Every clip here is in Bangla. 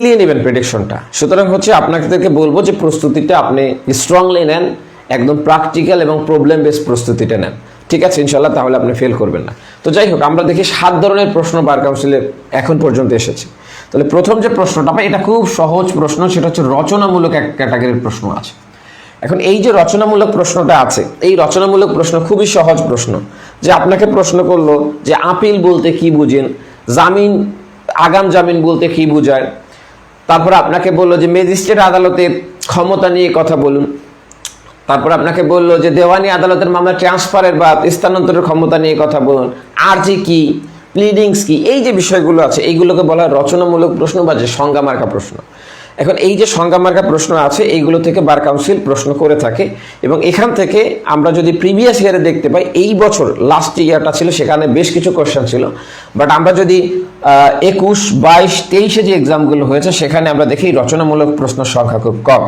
নিয়ে নেবেন প্রেডিকশনটা। সুতরাং হচ্ছে আপনাদেরকে বলবো যে প্রস্তুতিটা আপনি স্ট্রংলি নেন, একদম প্র্যাকটিক্যাল এবং প্রবলেম বেস প্রস্তুতিটা নেন, ঠিক আছে ইনশাল্লাহ, তাহলে আপনি ফেল করবেন না। তো যাই হোক, আমরা দেখি 7 ধরনের প্রশ্ন বার কাউন্সিলে এখন পর্যন্ত এসেছে। তাহলে প্রথম যে প্রশ্নটা পাই, এটা খুব সহজ প্রশ্ন, সেটা হচ্ছে রচনামূলক এক ক্যাটাগরির প্রশ্ন আছে। এখন এই যে রচনামূলক প্রশ্নটা আছে, এই রচনামূলক প্রশ্ন খুবই সহজ প্রশ্ন। যে আপনাকে প্রশ্ন করলো যে আপিল বলতে কি বুঝেন, জামিন, আগাম জামিন বলতে কি বোঝায়, তারপর আপনাকে বললো যে ম্যাজিস্ট্রেট আদালতের ক্ষমতা নিয়ে কথা বলুন, তারপর আপনাকে বললো যে দেওয়ানি আদালতের মামলা ট্রান্সফারের বা স্থানান্তরের ক্ষমতা নিয়ে কথা বলুন, আরজি কি, প্লিডিংস কি, এই যে বিষয়গুলো আছে এইগুলোকে বলা হয় রচনামূলক প্রশ্ন বা যে সংজ্ঞা মার্কা প্রশ্ন। এখন এই যে সংজ্ঞা মার্কা প্রশ্ন আছে, এইগুলো থেকে বার কাউন্সিল প্রশ্ন করে থাকে এবং এখান থেকে আমরা যদি প্রিভিয়াস ইয়ারে দেখতে পাই, এই বছর লাস্ট ইয়ারটা ছিল, সেখানে বেশ কিছু কোশ্চেন ছিল, বাট আমরা যদি 21, 22, 23 যে এক্সামগুলো হয়েছে সেখানে আমরা দেখি রচনামূলক প্রশ্নের সংখ্যা খুব কম।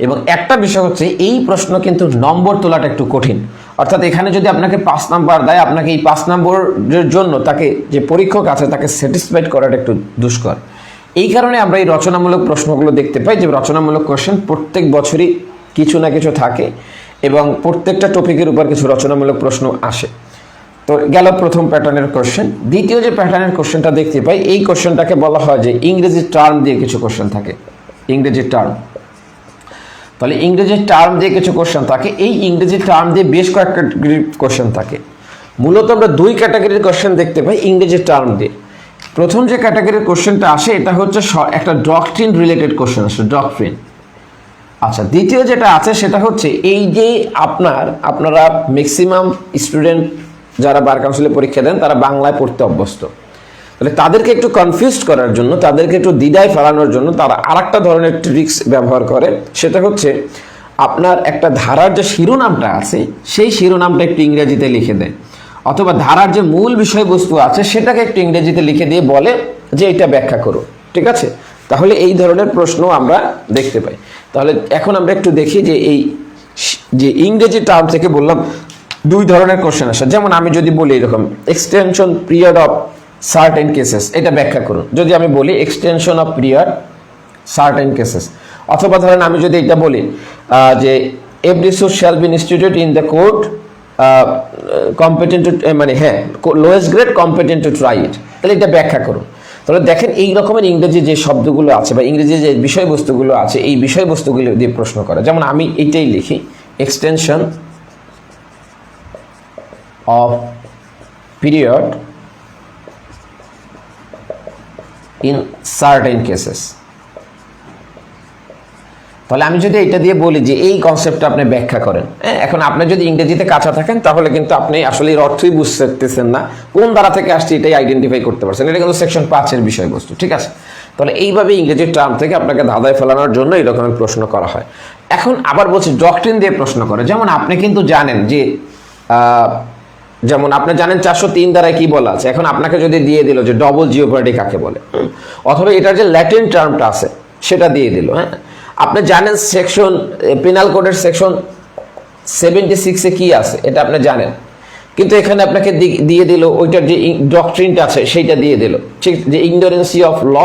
এবং একটা বিষয় হচ্ছে, এই প্রশ্ন কিন্তু নম্বর তোলাটা একটু কঠিন, অর্থাৎ এখানে যদি আপনাকে 5 নাম্বার দেয়, আপনাকে এই 5 নম্বরের জন্য তাকে যে পরীক্ষক আছে তাকে স্যাটিসফাইড করাটা একটু দুষ্কর। এই কারণে আমরা এই রচনামূলক প্রশ্নগুলো দেখতে পাই, যে রচনামূলক কোশ্চেন প্রত্যেক বছরই কিছু না কিছু থাকে এবং প্রত্যেকটা টপিকের উপর কিছু রচনামূলক প্রশ্ন আসে। তো গেল প্রথম প্যাটার্নের কোশ্চেন। দ্বিতীয় যে প্যাটার্নের কোশ্চেনটা দেখতে পাই, এই কোশ্চেনটাকে বলা হয় যে ইংরেজি টার্ম দিয়ে কিছু কোশ্চেন থাকে, ইংরেজি টার্ম। তাহলে ইংরেজি টার্ম দিয়ে কিছু কোশ্চেন থাকে, এই ইংরেজি টার্ম দিয়ে বেশ কয়েক ক্যাটাগরির কোশ্চেন থাকে। মূলত আমরা 2 ক্যাটাগরির কোশ্চেন দেখতে পাই ইংরেজি টার্ম দিয়ে। প্রথম যে ক্যাটাগরির কোশ্চেনটা আসে, এটা হচ্ছে একটা ডক্ট্রিন রিলেটেড কোশ্চেন আসে, ডক্ট্রিন। আচ্ছা, দ্বিতীয় যেটা আছে সেটা হচ্ছে এই যে আপনারা ম্যাক্সিমাম স্টুডেন্ট যারা বার কাউন্সিলে পরীক্ষা দেন তারা বাংলায় পড়তে অভ্যস্ত, তাহলে তাদেরকে একটু কনফিউজ করার জন্য, তাদেরকে একটু দ্বিধায় ফেলানোর জন্য তারা আরেকটা ধরনের ট্রিক্স ব্যবহার করে। সেটা হচ্ছে আপনার একটা ধারার যে শিরোনামটা আছে, সেই শিরোনামটা একটু ইংরেজিতে লিখে দেয়, অথবা ধারার যে মূল বিষয়বস্তু আছে সেটাকে একটু ইংরেজিতে লিখে দিয়ে বলে যে এটা ব্যাখ্যা করো, ঠিক আছে। তাহলে এই ধরনের প্রশ্ন আমরা দেখতে পাই। তাহলে এখন আমরা একটু দেখি যে এই যে ইংরেজি টার্ম থেকে বললাম 2 ধরনের কোশ্চেন আসে। যেমন আমি যদি বলি এরকম, extension period of certain cases, এটা ব্যাখ্যা করুন। যদি আমি বলি extension of period certain cases, অথবা ধরেন আমি যদি এটা বলি যে every suit shall be institute in the court competent to, মানে হ্যাঁ, lowest grade competent to try it, তাহলে এটা ব্যাখ্যা করুন। তাহলে দেখেন এই রকমের ইংরেজি যে শব্দগুলো আছে বা ইংরেজি যে বিষয়বস্তুগুলো আছে, এই বিষয়বস্তুগুলো দিয়ে প্রশ্ন করে। যেমন আমি এইটাই লিখি, extension of period in certain cases. তাহলে আমি যদি এটা দিয়ে বলি যে এই কনসেপ্টটা আপনি ব্যাখ্যা করেন, এখন আপনি যদি ইংরেজিতে কাঁচা থাকেন তাহলে কিন্তু আপনি আসলে এর অর্থই বুঝতেছেন না, কোন ধারা থেকে আসছে এটাই আইডেন্টিফাই করতে পারছেন। এটা কিন্তু সেকশন 5-এর বিষয়বস্তু, ঠিক আছে। তাহলে এইভাবে ইংরেজির টার্ম থেকে আপনাকে ধাঁধায় ফেলানোর জন্য এই রকমের প্রশ্ন করা হয়। এখন আবার বলছি ডক্ট্রিন দিয়ে প্রশ্ন করে। যেমন আপনি কিন্তু জানেন যে যেমন আপনি জানেন 403 ধারায় কি বলা আছে। এখন আপনাকে যদি দিয়ে দিল যে ডবল জিওপার্ডি কাকে বলে, অথবা এটার যে ল্যাটিন টার্মটা আছে সেটা দিয়ে দিল, হ্যাঁ। আপনি জানেন সেকশন পেনাল কোডের সেকশন 76-এ কি আছে, এটা আপনি জানেন, কিন্তু এখানে আপনাকে দিয়ে দিল ওইটার যে ডক্ট্রিনটা আছে সেইটা দিয়ে দিল, ঠিক, যে ignorance of law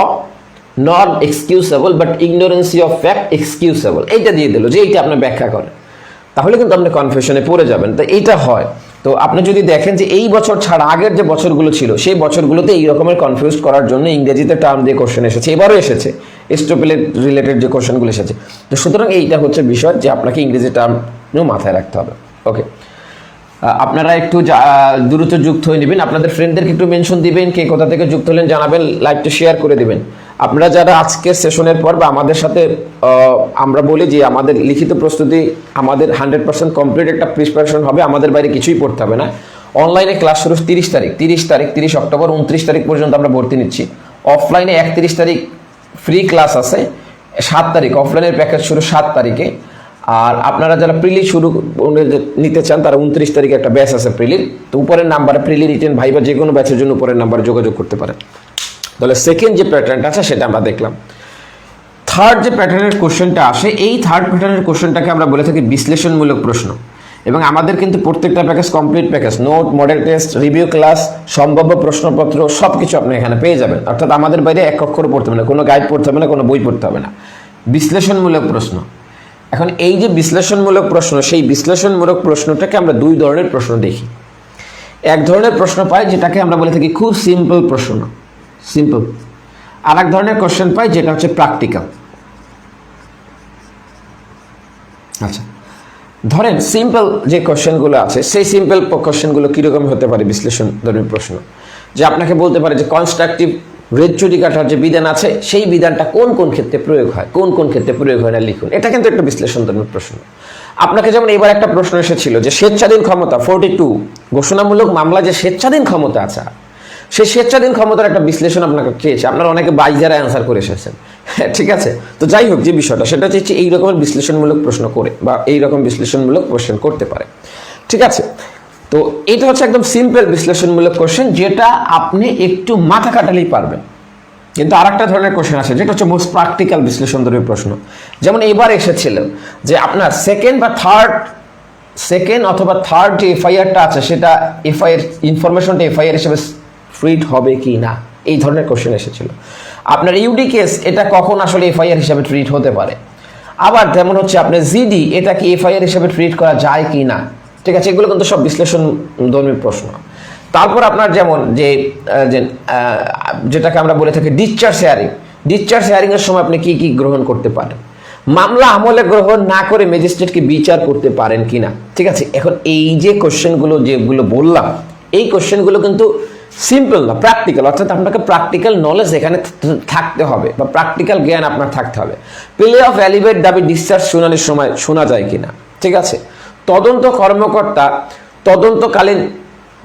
not excusable but ignorance of fact excusable, এইটা দিয়ে দিল যে এইটা আপনি ব্যাখ্যা করেন, তাহলে কিন্তু আপনি কনফিউশনে পড়ে যাবেন। তো এইটা হয়। তো আপনি যদি দেখেন যে এই বছর ছাড়া আগের যে বছরগুলো ছিল সেই বছরগুলোতে এই রকমের কনফিউজ করার জন্য ইংরেজিতে টার্ম দিয়ে কোশ্চেন এসেছে, এবারও এসেছে, স্টোপেলের রিলেটেড যে কোশ্চেনগুলো এসেছে। তো সুতরাং এইটা হচ্ছে বিষয় যে আপনাকে ইংরেজি টার্মও মাথায় রাখতে হবে। ওকে, আপনারা একটু দ্রুত যুক্ত হয়ে নেবেন, আপনাদের ফ্রেন্ডদেরকে একটু মেনশন দিবেন, কে কোথা থেকে যুক্ত হলেন জানাবেন, লাইভটা শেয়ার করে দিবেন। আপনারা যারা আজকের সেশনের পর বা আমাদের সাথে আমরা বলি যে আমাদের লিখিত প্রস্তুতি আমাদের 100% কমপ্লিট একটা প্রিপারেশন হবে, আমাদের বাইরে কিছুই পড়তে হবে না। অনলাইনে ক্লাস শুরু 30 অক্টোবর, 29 তারিখ পর্যন্ত আমরা ভর্তি নিচ্ছি। অফলাইনে 31 তারিখ ফ্রি ক্লাস আছে, 7 তারিখ অফলাইনের প্যাকেজ শুরু 7 তারিখে। আর আপনারা যারা প্রিলি শুরু নিতে চান তারা 29 তারিখে একটা ব্যাচ আছে প্রিলির, তো উপরের নাম্বারে প্রিলি রিটেন ভাই বা যে কোনো ব্যাচের জন্য উপরের নাম্বারে যোগাযোগ করতে পারেন। তাহলে সেকেন্ড যে প্যাটার্নটা আছে সেটা আমরা দেখলাম। থার্ড যে প্যাটার্নের কোশ্চেনটা আসে, এই থার্ড প্যাটার্নের কোশ্চেনটাকে আমরা বলে থাকি বিশ্লেষণমূলক প্রশ্ন। এবং আমাদের কিন্তু প্রত্যেকটা package complete package, note, model test, review class, সম্ভাব্য প্রশ্নপত্র সব কিছু আপনি এখানে পেয়ে যাবেন। অর্থাৎ আমাদের বাইরে এক অক্ষরও পড়তে হবে না, কোনো গাইড পড়তে হবে না, কোনো বই পড়তে হবে না। বিশ্লেষণমূলক প্রশ্ন, এখন এই যে বিশ্লেষণমূলক প্রশ্ন, সেই বিশ্লেষণমূলক প্রশ্নটাকে আমরা দুই ধরনের প্রশ্ন দেখি। এক ধরনের প্রশ্ন পাই যেটাকে আমরা বলে থাকি খুব সিম্পল প্রশ্ন, সিম্পল। আর এক ধরনের কোশ্চেন পাই যেটা হচ্ছে প্র্যাকটিক্যাল। আচ্ছা, ধরেন সিম্পল যে কোশ্চেনগুলো আছে সেই সিম্পল কোশ্চেনগুলো কীরকম হতে পারে বিশ্লেষণ ধর্মী প্রশ্ন, যে আপনাকে বলতে পারে যে কনস্ট্রাকটিভ রেট চুরি কাটার যে বিধান আছে সেই বিধানটা কোন কোন ক্ষেত্রে প্রয়োগ হয়, কোন কোন ক্ষেত্রে প্রয়োগ হয় না লিখুন। এটা কিন্তু একটা বিশ্লেষণ ধর্মী প্রশ্ন। আপনাকে যেমন এবার একটা প্রশ্ন এসেছিল যে স্বেচ্ছাধীন ক্ষমতা 42 ঘোষণামূলক মামলা যে স্বেচ্ছাধীন ক্ষমতা আছে, সেই স্বেচ্ছাধীন ক্ষমতার একটা বিশ্লেষণ আপনাকে চেয়েছে, আপনারা অনেকে 22 যারা অ্যান্সার করে এসেছেন, ঠিক আছে। তো যাই হোক, যে বিষয়টা সেটা হচ্ছে এই রকমের বিশ্লেষণমূলক প্রশ্ন করে বা এই রকম বিশ্লেষণমূলক কোশ্চেন করতে পারে, ঠিক আছে। তো এটা হচ্ছে একদম সিম্পল বিশ্লেষণমূলক কোশ্চেন যেটা আপনি একটু মাথা কাটালেই পারবেন। কিন্তু আর একটা ধরনের কোশ্চেন আছে যেটা হচ্ছে মোস্ট প্র্যাকটিক্যাল বিশ্লেষণ ধর্মী প্রশ্ন। যেমন এবার এসেছিল যে আপনার সেকেন্ড অথবা থার্ড যে এফআইআরটা আছে সেটা এফআইআর ইনফরমেশনটা এফআইআর হিসেবে ট্রিট হবে কি না, এই ধরনের কোশ্চেন এসেছিল। আপনার ইউডি কেস এটা কখন আসলে এফআইআর হিসেবে ট্রিট হতে পারে। আবার যেমন হচ্ছে আপনার জিডি এটা কি এফআইআর হিসেবে ট্রিট করা যায় কি না, ঠিক আছে। এগুলো কিন্তু সব বিশ্লেষণ ধর্মী প্রশ্ন। তারপর আপনার যেমন যেটাকে আমরা বলে থাকি ডিসচার্জ হেয়ারিং এর সময় আপনি কি কি গ্রহণ করতে পারেন, মামলা আমলে গ্রহণ না করে ম্যাজিস্ট্রেটকে বিচার করতে পারেন কিনা, ঠিক আছে। এখন এই যে কোশ্চেনগুলো যেগুলো বললাম এই কোশ্চেনগুলো কিন্তু সিম্পল না, প্র্যাকটিক্যাল। অর্থাৎ আপনাকে প্র্যাকটিক্যাল নলেজ এখানে থাকতে হবে বা প্র্যাকটিক্যাল জ্ঞান আপনার থাকতে হবে। প্লে অফ অ্যালিভেট দাবি ডিসচার্জ শুনানির সময় শোনা যায় কিনা, ঠিক আছে। তদন্ত কর্মকর্তা তদন্তকালীন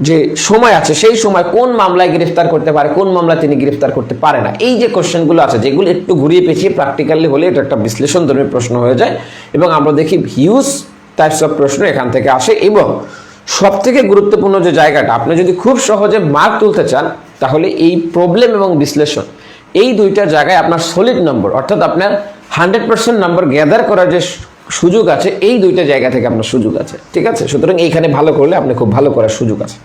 যে সময় আছে সেই সময় কোন মামলায় গ্রেফতার করতে পারে, কোন মামলা তিনি গ্রেফতার করতে পারে না। এই যে কোশ্চেনগুলো আছে যেগুলো একটু ঘুরিয়ে পেঁচিয়ে প্র্যাকটিক্যালি হলে এটা একটা বিশ্লেষণ ধর্মী প্রশ্ন হয়ে যায় এবং আমরা দেখি হিউজ টাইপস অফ প্রশ্ন এখান থেকে আসে। এবং সব থেকে গুরুত্বপূর্ণ যে জায়গাটা, আপনি যদি খুব সহজে মার্ক তুলতে চান তাহলে এই প্রবলেম এবং বিশ্লেষণ এই দুইটা জায়গায় আপনার সলিড নম্বর অর্থাৎ আপনার 100% নম্বর গ্যাদার করার যে সুযোগ আছে এই দুইটা জায়গা থেকে আপনার সুযোগ আছে, ঠিক আছে। সুতরাং এইখানে ভালো করলে আপনি খুব ভালো করার সুযোগ আছে।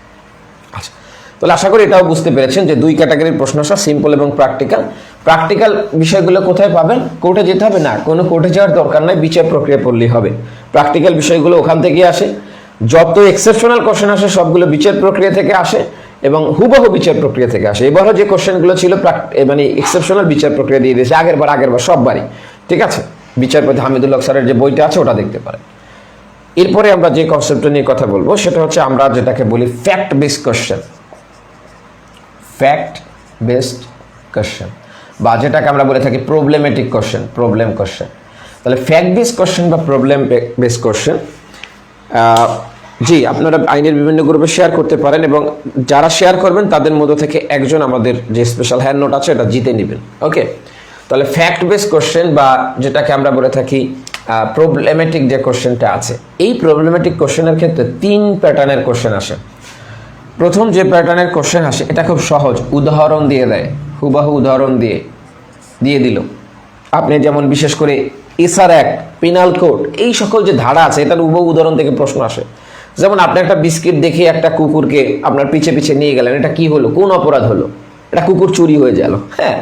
আচ্ছা, তাহলে আশা করি এটাও বুঝতে পেরেছেন যে দুই ক্যাটাগরির প্রশ্ন আসা, সিম্পল এবং প্র্যাকটিক্যাল বিষয়গুলো কোথায় পাবেন, কোর্টে যেতে হবে না, কোনো কোর্টে যাওয়ার দরকার নাই, বিচার প্রক্রিয়া পড়লেই হবে। প্র্যাকটিক্যাল বিষয়গুলো ওখান থেকে আসে, যত এক্সেপশনাল কোশ্চেন আসে সবগুলো বিচার প্রক্রিয়া থেকে আসে এবং হুবহু বিচার প্রক্রিয়া থেকে আসে। এবারও যে কোশ্চেনগুলো ছিল মানে এক্সেপশনাল বিচার প্রক্রিয়া দিয়ে দিয়েছে আগেরবার সববারই, ঠিক আছে। বিচারপতি হামিদুল্লাহ স্যারের যে বইটা আছে ওটা দেখতে পারেন। এরপরে আমরা যে কনসেপ্টটা নিয়ে কথা বলবো সেটা হচ্ছে আমরা যেটাকে বলি ফ্যাক্ট বেসড কোশ্চেন বা যেটাকে আমরা বলে থাকি প্রবলেম কোশ্চেন। তাহলে ফ্যাক্ট বেসড কোশ্চেন বা প্রবলেম বেসড কোশ্চেন জি আপনারা আইনের বিভিন্ন গ্রুপে শেয়ার করতে পারেন এবং যারা শেয়ার করবেন তাদের মধ্য থেকে একজন আমাদের যে স্পেশাল হ্যান্ড নোট আছে এটা জিতে নেবেন, ওকে। তাহলে ফ্যাক্ট বেসড কোশ্চেন বা যেটাকে আমরা বলে থাকি প্রবলেমেটিক যে কোশ্চেনটা আছে, এই প্রবলেমেটিক কোশ্চেনের ক্ষেত্রে 3 প্যাটার্নের কোশ্চেন আসে। প্রথম যে প্যাটার্নের কোশ্চেন আসে এটা খুব সহজ, উদাহরণ দিয়ে দেয়, হুবহু উদাহরণ দিয়ে দিল। আপনি যেমন বিশেষ করে এসআর অ্যাক্ট, পেনাল কোড এই সকল যে ধারা আছে এটার হুবহু উদাহরণ থেকে প্রশ্ন আসে। যেমন আপনি একটা বিস্কিট দেখে একটা কুকুরকে আপনার পিছে নিয়ে গেলেন, এটা কি হলো, কোন অপরাধ হলো, এটা কুকুর চুরি হয়ে গেল, হ্যাঁ।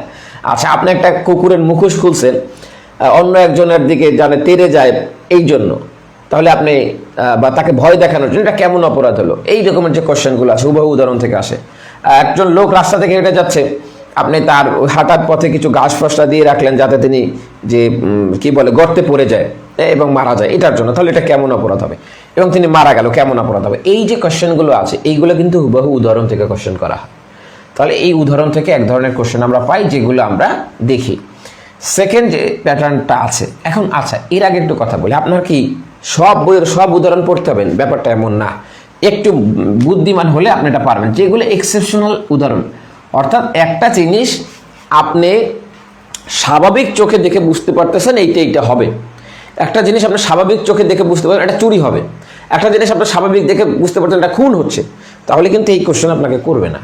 আচ্ছা, আপনি একটা কুকুরের মুখোশ খুলছেন, অন্য একজনের দিকে জানে তেড়ে যায় এই জন্য, তাহলে আপনি বা তাকে ভয় দেখানোর জন্য এটা কেমন অপরাধ হলো, এই রকমের যে কোশ্চেনগুলো আসে হুবহু উদাহরণ থেকে আসে। একজন লোক রাস্তা থেকে হেঁটে যাচ্ছে, আপনি তার হাঁটার পথে কিছু ঘাস ফসলা দিয়ে রাখলেন যাতে তিনি যে কি বলে গর্তে পড়ে যায় এবং মারা যায় এটার জন্য, তাহলে এটা কেমন অপরাধ হবে, এবং তিনি মারা গেল কেমন অপরাধ হবে। এই যে কোশ্চেনগুলো আছে এইগুলো কিন্তু হুবহু উদাহরণ থেকে কোশ্চেন করা হয়। তাহলে এই উদাহরণ থেকে এক ধরনের কোশ্চেন আমরা পাই যেগুলো আমরা দেখি। সেকেন্ড যে প্যাটার্নটা আছে, এখন আচ্ছা এর আগে একটু কথা বলি, আপনার কি সব বইয়ের সব উদাহরণ পড়তে হবেন ব্যাপারটা এমন না, একটু বুদ্ধিমান হলে আপনি এটা পারবেন। যেগুলো এক্সেপশনাল উদাহরণ, অর্থাৎ একটা জিনিস আপনি স্বাভাবিক চোখে দেখে বুঝতে পারতেছেন এইটা হবে, একটা জিনিস আপনি স্বাভাবিক চোখে দেখে বুঝতে পারবেন এটা চুরি হবে, একটা জিনিস আপনার স্বাভাবিক দেখে বুঝতে পারছেন এটা খুন হচ্ছে, তাহলে কিন্তু এই কোশ্চেন আপনাকে করবে না।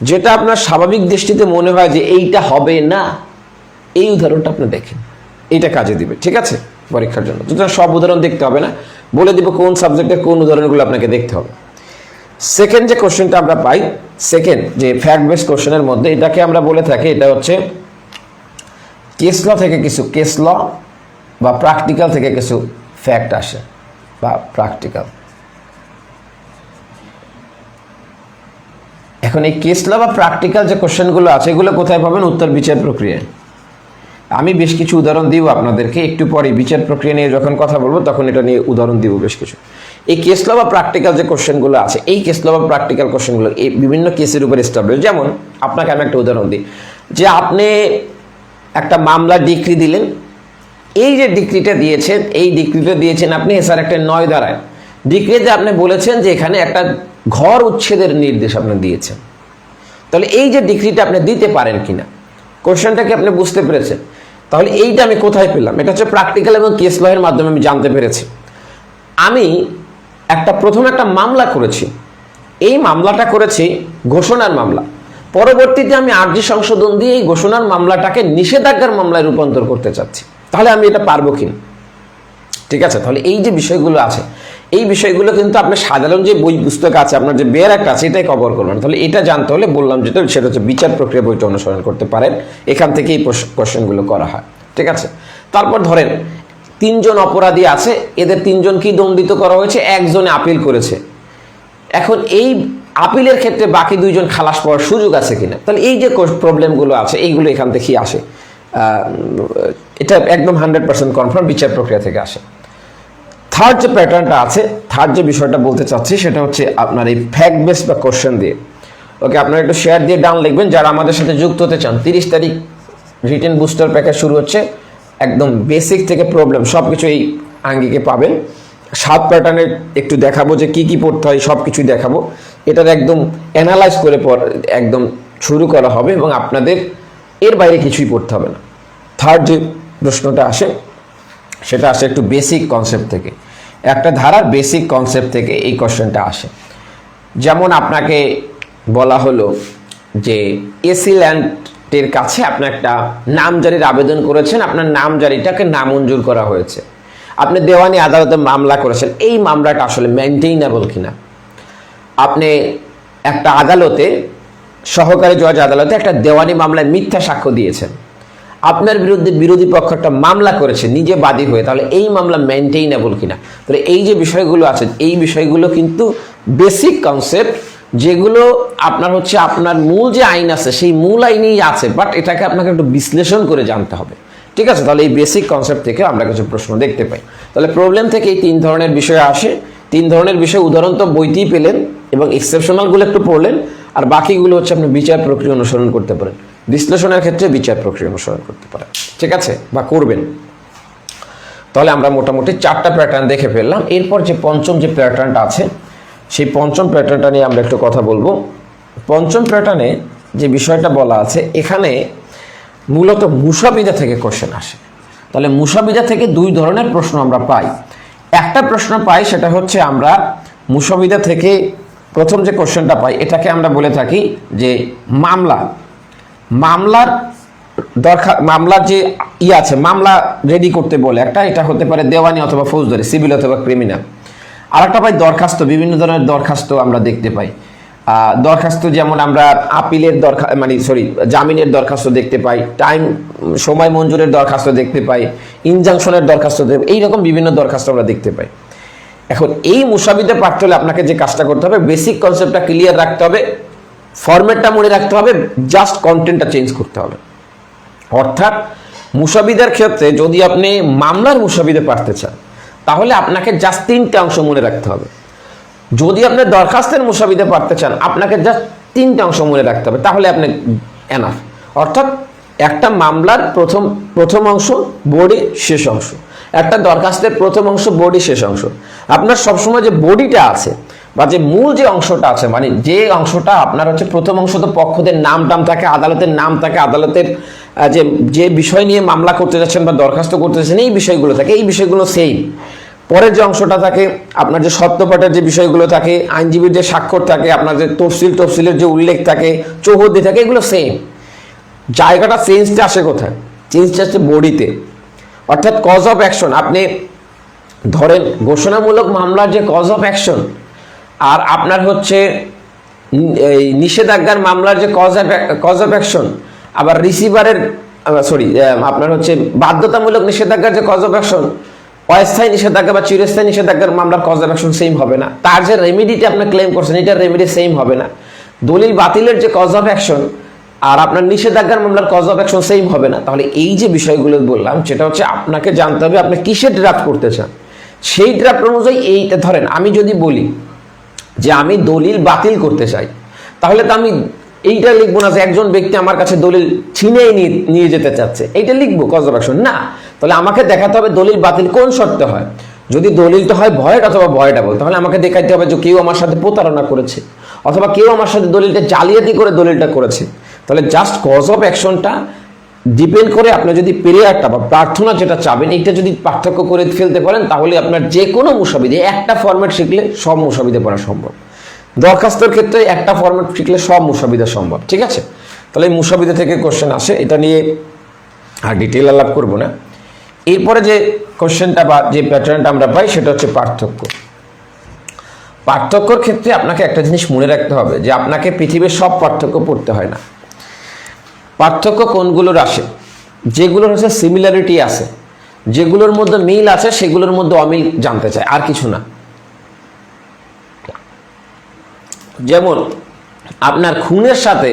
যেটা আপনার স্বাভাবিক দৃষ্টিতে মনে হয় যে এইটা হবে না, এই উদাহরণটা আপনি দেখেন, এইটা কাজে দিবে, ঠিক আছে, পরীক্ষার জন্য। সুতরাং সব উদাহরণ দেখতে হবে না, বলে দিব কোন সাবজেক্টের কোন উদাহরণগুলো আপনাকে দেখতে হবে। সেকেন্ড যে কোশ্চেনটা আমরা পাই, সেকেন্ড যে ফ্যাক্ট বেস কোশ্চেনের মধ্যে, এটাকে আমরা বলে থাকি এটা হচ্ছে কেস ল থেকে কিছু কেস ল বা প্র্যাকটিক্যাল থেকে কিছু ফ্যাক্ট আসে বা প্র্যাকটিক্যাল। এখন এই কেস ল বা প্র্যাকটিক্যাল যে কোশ্চেনগুলো আছে এগুলো কোথায় পাবেন? উত্তর বিচার প্রক্রিয়ায়। আমি বেশ কিছু উদাহরণ দিব আপনাদেরকে একটু পরে, বিচার প্রক্রিয়া নিয়ে যখন কথা বলবো তখন এটা নিয়ে উদাহরণ দিব বেশ কিছু। এই কেস ল বা প্র্যাকটিক্যাল যে কোশ্চেনগুলো আছে, এই কেস ল বা প্র্যাকটিক্যাল কোশ্চেনগুলো এই বিভিন্ন কেসের উপর এস্টাবলিশ। যেমন আপনাকে আমি একটা উদাহরণ দিই, যে আপনি একটা মামলা ডিক্রি দিলেন, এই যে ডিক্রিটা দিয়েছেন, এই ডিক্রিটা দিয়েছেন আপনি স্যার একটা 9 ধারায় ডিক্রিতে আপনি বলেছেন যে এখানে একটা ঘর উচ্ছেদের নির্দেশ আপনি দিয়েছেন। তাহলে এই যে ডিক্রিটা আপনি দিতে পারেন কিনা, কোশ্চেনটা কি আপনি বুঝতে পেরেছেন? তাহলে এইটা আমি কোথায় পেলাম? এটা হচ্ছে প্র্যাকটিক্যাল এবং কেস ল এর মাধ্যমে আমি জানতে পেরেছি। আমি প্রথমে একটা মামলা করেছি, এই মামলাটা করেছি ঘোষণার মামলা, পরবর্তীতে আমি আরজি সংশোধন দিয়ে এই ঘোষণার মামলাটাকে নিষেধাজ্ঞার মামলায় রূপান্তর করতে চাচ্ছি। তাহলে আমি এটা পারবো কিনা? ঠিক আছে, তাহলে এই যে বিষয়গুলো আছে, এই বিষয়গুলো কিন্তু আপনার সাধারণ যে বই পুস্তক আছে, আপনার যে বের একটা আছে, এটাই কভার করবেন। তাহলে এটা জানতে হলে বললাম যেটা, সেটা হচ্ছে বিচার প্রক্রিয়া বইটা অনুসরণ করতে পারেন, এখান থেকে এই কোশ্চেনগুলো করা হয়। ঠিক আছে, তারপর ধরেন 3 জন অপরাধী আছে, এদের 3 জনকেই দণ্ডিত করা হয়েছে, একজনে আপিল করেছে। এখন এই আপিলের ক্ষেত্রে বাকি 2 জন খালাস পাওয়ার সুযোগ আছে কিনা, তাহলে এই যে প্রবলেমগুলো আছে এইগুলো এখান থেকেই আসে। এটা একদম 100% কনফার্ম বিচার প্রক্রিয়া থেকে আসে। থার্ড যে প্যাটার্নটা আছে, থার্ড যে বিষয়টা বলতে চাচ্ছি সেটা হচ্ছে আপনার এই ফ্যাক্ট বেস বা কোশ্চেন দিয়ে। ওকে, আপনারা একটু শেয়ার দিয়ে ডাউন লিখবেন যারা আমাদের সাথে যুক্ত হতে চান। 30 তারিখ রিটেন বুস্টার প্যাকেজ শুরু হচ্ছে, একদম বেসিক থেকে প্রবলেম সব কিছু এই আঙ্গিকে পাবেন। 7 প্যাটার্নের একটু দেখাবো যে কি কি পড়তে হয়, সব কিছুই দেখাবো। এটার একদম অ্যানালাইজ করে একদম শুরু করা হবে এবং আপনাদের এর বাইরে কিছুই পড়তে হবে না। থার্ড যে প্রশ্নটা আসে সেটা আসে একটু বেসিক কনসেপ্ট থেকে, একটা ধারার বেসিক কনসেপ্ট থেকে এই কোশ্চেনটা আসে। যেমন আপনাকে বলা হলো যে এসি ল্যান্ডের কাছে আপনি একটা নামজারির আবেদন করেছেন, আপনার নামজারিটাকে নামঞ্জুর করা হয়েছে, আপনি দেওয়ানি আদালতে মামলা করেছেন, এই মামলাটা আসলে মেইনটেইনেবল কিনা। আপনি একটা আদালতে, সহকারী জজ আদালতে একটা দেওয়ানি মামলায় মিথ্যা সাক্ষ্য দিয়েছেন, আপনার বিরুদ্ধে বিরোধী পক্ষ একটা মামলা করেছে নিজে বাদী হয়ে, তাহলে এই মামলা মেইনটেইনেবল কিনা। তাহলে এই যে বিষয়গুলো আছে, এই বিষয়গুলো কিন্তু বেসিক কনসেপ্ট, যেগুলো আপনার হচ্ছে আপনার মূল যে আইন আছে সেই মূল আইনেই আছে, বাট এটাকে আপনাকে একটু বিশ্লেষণ করে জানতে হবে। ঠিক আছে, তাহলে এই বেসিক কনসেপ্ট থেকে আমরা কিছু প্রশ্ন দেখতে পাই। তাহলে প্রবলেম থেকে এই 3 ধরনের বিষয় আসে। 3 ধরনের বিষয় উদাহরণ তো বইতেই পেলেন এবং এক্সেপশনালগুলো একটু পড়লেন, আর বাকিগুলো হচ্ছে আপনি বিচার প্রক্রিয়া অনুসরণ করতে পারেন। বিশ্লেষণের ক্ষেত্রে বিচার প্রক্রিয়া অনুসরণ করতে পারেন, ঠিক আছে, বা করবেন। তাহলে আমরা মোটামুটি 4টা প্যাটার্ন দেখে ফেললাম। এরপর যে পঞ্চম যে প্যাটার্নটা আছে, সেই পঞ্চম প্যাটার্নটা নিয়ে আমরা একটু কথা বলবো। পঞ্চম প্যাটার্নে যে বিষয়টা বলা আছে, এখানে মূলত মুসাবিদা থেকে কোশ্চেন আসে। তাহলে মুসাবিদা থেকে 2 ধরনের প্রশ্ন আমরা পাই। একটা প্রশ্ন পাই সেটা হচ্ছে আমরা মুসাবিদা থেকে প্রথম যে কোশ্চেনটা পাই, এটাকে আমরা বলে থাকি যে মামলার যে আছে, মামলা রেডি করতে বলে একটা, এটা হতে পারে দেওয়ানি অথবা ফৌজদারি, সিভিল অথবা ক্রিমিনাল। আর একটা পাই দরখাস্ত, বিভিন্ন ধরনের দরখাস্ত আমরা দেখতে পাই। দরখাস্ত যেমন আমরা আপিলের জামিনের দরখাস্ত দেখতে পাই, সময় মঞ্জুরের দরখাস্ত দেখতে পাই, ইনজাংশনের দরখাস্ত, এইরকম বিভিন্ন দরখাস্ত আমরা দেখতে পাই। এখন এই মুসাবিদা পাঠ্য হলে আপনাকে যে কাজটা করতে হবে, বেসিক কনসেপ্টটা ক্লিয়ার রাখতে হবে, ফরম্যাটটা মনে রাখতে হবে, জাস্ট কন্টেন্টটা চেঞ্জ করতে হবে। অর্থাৎ মুসাবিদার ক্ষেত্রে যদি আপনি মামলার মুসাবিদা পাঠতে চান, তাহলে আপনাকে জাস্ট 3টে অংশ মনে রাখতে হবে। যদি আপনি দরখাস্তের মুসাবিদা পাঠতে চান, আপনাকে জাস্ট 3টে অংশ মনে রাখতে হবে, তাহলে আপনি এনাফ। অর্থাৎ একটা মামলার প্রথম অংশ, বডি, শেষ অংশ। একটা দরখাস্তের প্রথম অংশ, বডি, শেষ অংশ। আপনার সবসময় যে বডিটা আছে বা যে মূল যে অংশটা আছে, মানে যে অংশটা আপনার হচ্ছে প্রথম অংশ, তো পক্ষদের নাম থাকে, আদালতের নাম থাকে, আদালতের যে বিষয় নিয়ে মামলা করতে যাচ্ছেন বা দরখাস্ত করতে যাচ্ছেন এই বিষয়গুলো থাকে, এই বিষয়গুলো সেম। পরের যে অংশটা থাকে আপনার যে সত্যপাঠের যে বিষয়গুলো থাকে, আইনজীবীর যে স্বাক্ষর থাকে, আপনার যে তফসিলের যে উল্লেখ থাকে, চৌহদ্দি থাকে, এগুলো সেম। জায়গাটা চেঞ্জটা আসে কোথায়? চেঞ্জটা আসছে বডিতে। অর্থাৎ কজ অফ অ্যাকশন, আপনি ধরেন ঘোষণামূলক মামলার যে কজ অফ অ্যাকশন আর আপনার হচ্ছে এই নিষেধাজ্ঞার মামলার যে কজ অফ অ্যাকশন, আবার রিসিভারের আপনার হচ্ছে বাধ্যতামূলক নিষেধাজ্ঞার যে কজ অফ অ্যাকশন, অস্থায়ী নিষেধাজ্ঞা বা চিরস্থায়ী নিষেধাজ্ঞার মামলার কজ অফ অ্যাকশন সেম হবে না। তার যে রেমিডিটি আপনি ক্লেম করছেন এটার রেমিডি সেম হবে না। দলিল বাতিলের যে কজ অফ অ্যাকশন আর আপনার নিষেধাজ্ঞার মামলার কজ অফ অ্যাকশন সেম হবে না। তাহলে এই যে বিষয়গুলো বললাম সেটা হচ্ছে আপনাকে জানতে হবে আপনি কিসের ড্রাফট করতে চান, সেই ড্রাফট অনুযায়ী এইটা ধরেন আমি যদি বলি যে আমি দলিল বাতিল করতে চাই, তাহলে তো আমি এইটা লিখবো না যে একজন ব্যক্তি আমার কাছে দলিল ছিনিয়ে নিয়ে যেতে চাচ্ছে, এইটা লিখবো কজ অফ অ্যাকশন না। তাহলে আমাকে দেখাতে হবে দলিল বাতিল কোন শর্তে হয়। যদি দলিলটা হয় ভয়েড অথবা ভয়েডেবল, তাহলে আমাকে দেখাতে হবে যে কেউ আমার সাথে প্রতারণা করেছে অথবা কেউ আমার সাথে দলিলটা জালিয়াতি করে দলিলটা করেছে। তাহলে জাস্ট কজ অফ অ্যাকশনটা ডিপেন্ড করে আপনি যদি পিরিয়ডটা বা প্রার্থনা যেটা চাবেন এটা যদি পার্থক্য করে ফেলতে পারেন, তাহলে আপনার যে কোনো মুসাবিদে একটা ফরম্যাট শিখলে সব মুসাবিদে পড়া সম্ভব। দরখাস্তর ক্ষেত্রে একটা ফরম্যাট শিখলে সব মুসাবিদা সম্ভব, ঠিক আছে? তাহলে এই মুসাবিদা থেকে কোশ্চেন আসে, এটা নিয়ে আর ডিটেল আলাপ করব না। এরপরে যে কোশ্চেনটা বা যে প্যাটার্নটা আমরা পাই সেটা হচ্ছে পার্থক্য। পার্থক্যর ক্ষেত্রে আপনাকে একটা জিনিস মনে রাখতে হবে যে আপনাকে পৃথিবীর সব পার্থক্য পড়তে হয় না। পার্থক্য কোনগুলোর আসে? যেগুলোর হচ্ছে সিমিলারিটি আছে, যেগুলোর মধ্যে মিল আছে সেগুলোর মধ্যে অমিল জানতে চায়, আর কিছু না। যেমন আপনার খুনের সাথে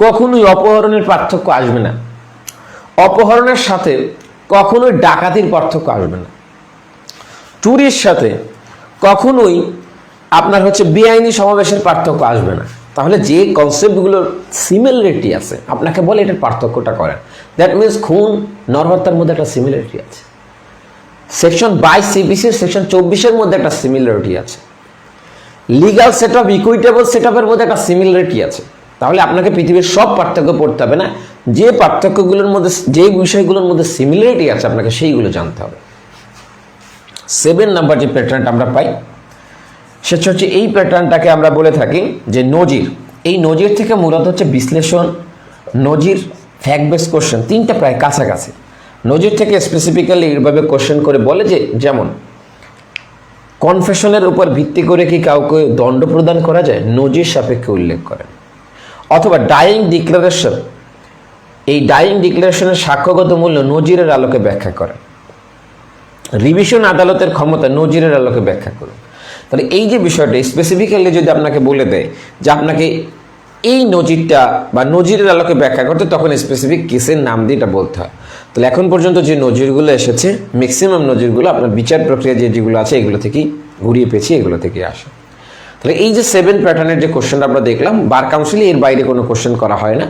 কখনোই অপহরণের পার্থক্য আসবে না, অপহরণের সাথে কখনোই ডাকাতির পার্থক্য আসবে না, চুরির সাথে কখনোই আপনার হচ্ছে বেআইনি সমাবেশের পার্থক্য আসবে না। তাহলে যে কনসেপ্টগুলোর সিমিলারিটি আছে আপনাকে বলে এটার পার্থক্যটা করেন। দ্যাট মিনস খুন নরহত্যার মধ্যে একটা সিমিলারিটি আছে, সেকশন 22 সিপিসির সেকশন 24-এর মধ্যে একটা সিমিলারিটি আছে, legal set up equitable set আপের মধ্যে একটা সিমিলারিটি আছে। তাহলে আপনাকে পৃথিবীর সব পার্থক্য পড়তে হবে না, যে পার্থক্যগুলোর মধ্যে যে বিষয়গুলোর মধ্যে সিমিলারিটি আছে আপনাকে সেইগুলো জানতে হবে। 7 নাম্বার যে প্যাটার্নটা আমরা পাই সেটা হচ্ছে এই প্যাটার্নটাকে আমরা বলে থাকি যে নজির। এই নজির থেকে মূলত হচ্ছে বিশ্লেষণ, নজির, ফ্যাক্ট বেস কোশ্চেন, তিনটা প্রায় কাছাকাছি। নজির থেকে স্পেসিফিক্যালি এইভাবে কোশ্চেন করে বলে যে যেমন কনফেশনের উপর ভিত্তি করে কি কাউকে দণ্ড প্রদান করা যায়, নজির সাপেক্ষে উল্লেখ করেন। অথবা ডাইং ডিক্লারেশন, এই ডাইং ডিক্লারেশনের সাক্ষ্যগত মূল্য নজিরের আলোকে ব্যাখ্যা করেন। রিভিশন আদালতের ক্ষমতা নজিরের আলোকে ব্যাখ্যা করুন। তাহলে এই যে বিষয়টা স্পেসিফিক্যালি যদি আপনাকে বলে দেয় যে আপনাকে এই নজিরটা বা নজিরের আলোকে ব্যাখ্যা করতে, তখন স্পেসিফিক কেসের নাম দিয়ে এটা বলতে হয়। তাহলে এখন পর্যন্ত যে নজিরগুলো এসেছে ম্যাক্সিমাম নজিরগুলো আপনার বিচার প্রক্রিয়া যেগুলো আছে এগুলো থেকেই ঘুরিয়ে পেঁচিয়ে এগুলো থেকে আসে। তাহলে এই যে 7 প্যাটার্নের যে কোশ্চেনটা আমরা দেখলাম, বার কাউন্সিলে এর বাইরে কোনো কোশ্চেন করা হয় না।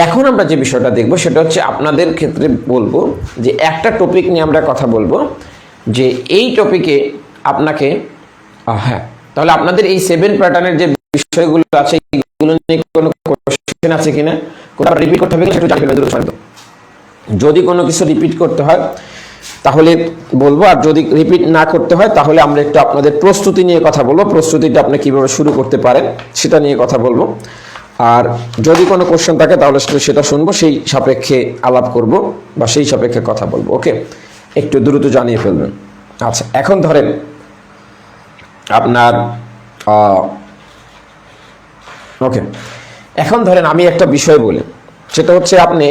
এখন আমরা যে বিষয়টা দেখব সেটা হচ্ছে আপনাদের ক্ষেত্রে বলবো যে একটা টপিক নিয়ে আমরা কথা বলবো, যে এই টপিকে আপনাকে হ্যাঁ, তাহলে আপনাদের এই 7 প্যাটার্নের যে বিষয়গুলো আছে এগুলো নিয়ে কোনো কোশ্চেন আছে কিনা, কোনটা রিপিট করতে হবে কিনা একটু জানবেন। যদি কোনো কিছু রিপিট করতে হয় তাহলে বলবো, আর যদি রিপিট না করতে হয় তাহলে আমরা একটু আপনাদের প্রস্তুতি নিয়ে কথা বলবো, প্রস্তুতিটা আপনি কিভাবে শুরু করতে পারেন সেটা নিয়ে কথা বলবো। আর যদি কোনো কোশ্চেন থাকে তাহলে সেটা শুনবো, সেই সাপেক্ষে আলাপ করব বা সেই সাপেক্ষে কথা বলবো। ওকে, একটু দ্রুত জানিয়ে ফেলবেন। আচ্ছা, এখন ধরেন আপনার ওকে, এখন ধরেন আমি একটা বিষয় বলি, সেটা হচ্ছে আপনি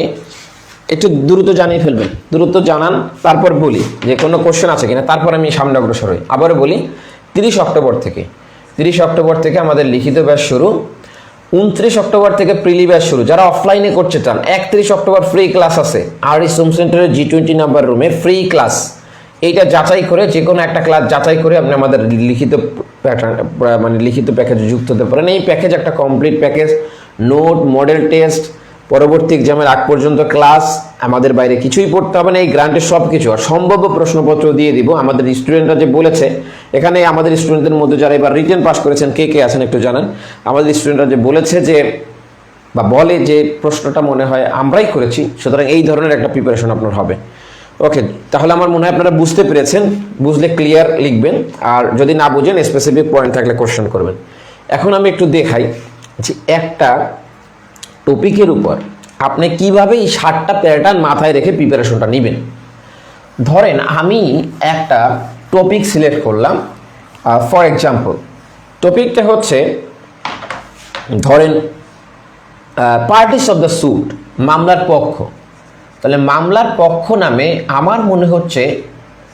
একটু দ্রুত জানিয়ে ফেলবেন, দ্রুত জানান, তারপর বলি যে কোনো কোশ্চেন আছে কিনা, তারপর আমি সামনে অগ্রসর হই। আবারও বলি 30 অক্টোবর থেকে আমাদের লিখিত ব্যাচ শুরু, 29 অক্টোবর থেকে প্রিলি ব্যাচ শুরু। যারা অফলাইনে করতে চান 31 অক্টোবর ফ্রি ক্লাস আছে আর এই সোম সেন্টারের G20 নাম্বার রুমে ফ্রি ক্লাস। এইটা যাচাই করে যে কোনো একটা ক্লাস যাচাই করে আপনি আমাদের লিখিত লিখিত প্যাকেজে যুক্ত হতে পারেন। এই প্যাকেজ একটা complete package, note, model test, পরবর্তী এক্সামের আগ পর্যন্ত ক্লাস, আমাদের বাইরে কিছুই পড়তে হবে না, এই গ্রান্টের সব কিছু, আর সম্ভাব্য প্রশ্নপত্র দিয়ে দিব। আমাদের স্টুডেন্টরা যে বলেছে, এখানে আমাদের স্টুডেন্টদের মধ্যে যারা এবার রিটেন পাস করেছেন কে কে আছেন একটু জানান। আমাদের স্টুডেন্টরা যে বলেছে যে বা বলে যে প্রশ্নটা মনে হয় আমরাই করেছি, সুতরাং এই ধরনের একটা প্রিপারেশন আপনার হবে। ওকে, তাহলে আমার মনে হয় আপনারা বুঝতে পেরেছেন, বুঝলে ক্লিয়ার লিখবেন, আর যদি না বুঝেন স্পেসিফিক পয়েন্ট থাকলে কোশ্চেন করবেন। এখন আমি একটু দেখাই যে একটা টপিকের উপর আপনি কিভাবে এই 7টা প্যাটার্ন মাথায় রেখে প্রিপারেশনটা নেবেন। ধরেন আমি একটা টপিক সিলেক্ট করলাম, ফর এক্সাম্পল টপিকটা হচ্ছে ধরেন পার্টিস অফ দ্য স্যুট, মামলার পক্ষ। তাহলে মামলার পক্ষ নামে আমার মনে হচ্ছে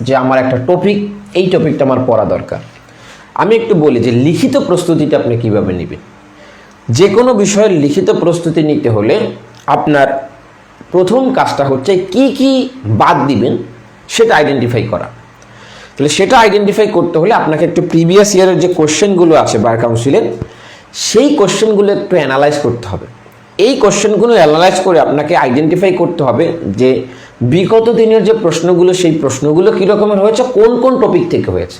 যে আমার একটা টপিক, এই টপিকটা আমার পড়া দরকার। আমি একটু বলি যে লিখিত প্রস্তুতিটা আপনি কিভাবে নেবেন। যে কোনো বিষয়ের লিখিত প্রস্তুতি নিতে হলে আপনার প্রথম কাজটা হচ্ছে কি কি বাদ দিবেন সেটা আইডেন্টিফাই করা। তাহলে সেটা আইডেন্টিফাই করতে হলে আপনাকে একটু প্রিভিয়াস ইয়ারের যে কোশ্চেনগুলো আছে বার কাউন্সিলের, সেই কোশ্চেনগুলো একটু অ্যানালাইজ করতে হবে। এই কোশ্চেনগুলো অ্যানালাইজ করে আপনাকে আইডেন্টিফাই করতে হবে যে বিগত দিনের যে প্রশ্নগুলো, সেই প্রশ্নগুলো কী রকমের হয়েছে, কোন কোন টপিক থেকে হয়েছে।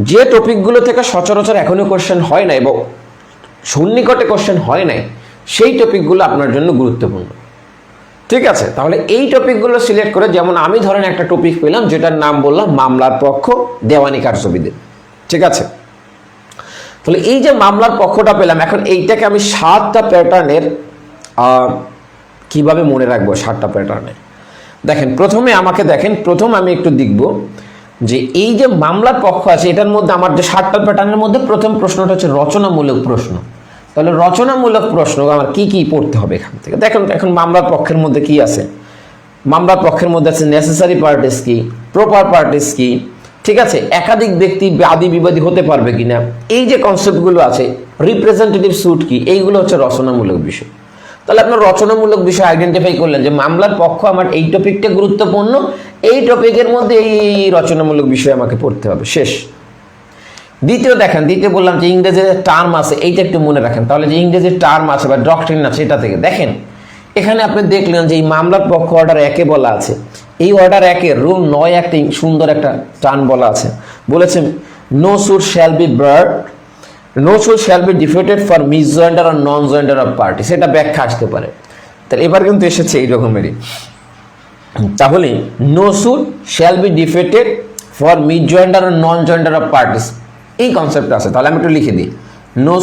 যে টপিকগুলো থেকে সচরাচর এখনও কোশ্চেন হয় না এবং সন্নিকটে কোশ্চেন হয় নাই, সেই টপিকগুলো আপনার জন্য গুরুত্বপূর্ণ। ঠিক আছে, তাহলে এই টপিকগুলো সিলেক্ট করে, যেমন আমি ধরেন একটা টপিক পেলাম যেটার নাম বললাম মামলার পক্ষ দেওয়ানি কার্যবিধি। ঠিক আছে, তাহলে এই যে মামলার পক্ষটা পেলাম, এখন এইটাকে আমি 7টা প্যাটার্নের কিভাবে মনে রাখবো। 7টা প্যাটার্নে দেখেন, প্রথম আমি একটু দেখব যে এই যে মামলার পক্ষ আছে এটার মধ্যে আমার যে 7টা প্যাটার্নের মধ্যে প্রথম প্রশ্নটা হচ্ছে রচনামূলক প্রশ্ন। তাহলে রচনামূলক প্রশ্ন আমার কি কি পড়তে হবে এখান থেকে। দেখেন এখন মামলার পক্ষের মধ্যে কি আছে, মামলার পক্ষের মধ্যে আছে নেসেসারি পার্টিস কি, প্রপার পার্টিস কি, ঠিক আছে, একাধিক ব্যক্তি বাদী বিবাদী হতে পারবে কিনা, এই যে কনসেপ্টগুলো আছে, রিপ্রেজেন্টেটিভ স্যুট কি, এইগুলো হচ্ছে রচনামূলক বিষয়। তাহলে আপনার রচনামূলক বিষয় আইডেন্টিফাই করলেন যে মামলার পক্ষ আমার এই টপিকটা গুরুত্বপূর্ণ, এই টপিকের মধ্যে এই রচনামূলক বিষয় আমাকে পড়তে হবে, শেষ। দ্বিতীয় বললাম যে ইংরেজির টার্ম আছে, এইটা একটু মনে রাখেন। তাহলে যে ইংরেজির টার্ম আছে বা ডক্ট্রিন আছে, এটা থেকে দেখেন এখানে আপনি দেখলেন যে এই মামলার পক্ষ অর্ডার 1-এ বলা আছে, এই অর্ডার 1-এর রুল 9 একটা সুন্দর একটা টার্ম বলা আছে, বলেছেন no suit shall be barred, no suit shall be defeated for misjoinder আর নন জয়েন্ডার অফ পার্টি, সেটা ব্যাখ্যা আসতে পারে। তাহলে এবার কিন্তু এসেছে এই রকমেরই, তাহলে no suit shall be defeated for misjoinder আর নন জয়েন্ডার অফ পার্টিস, এই কনসেপ্ট আছে। তাহলে আমি একটু লিখে দিই, no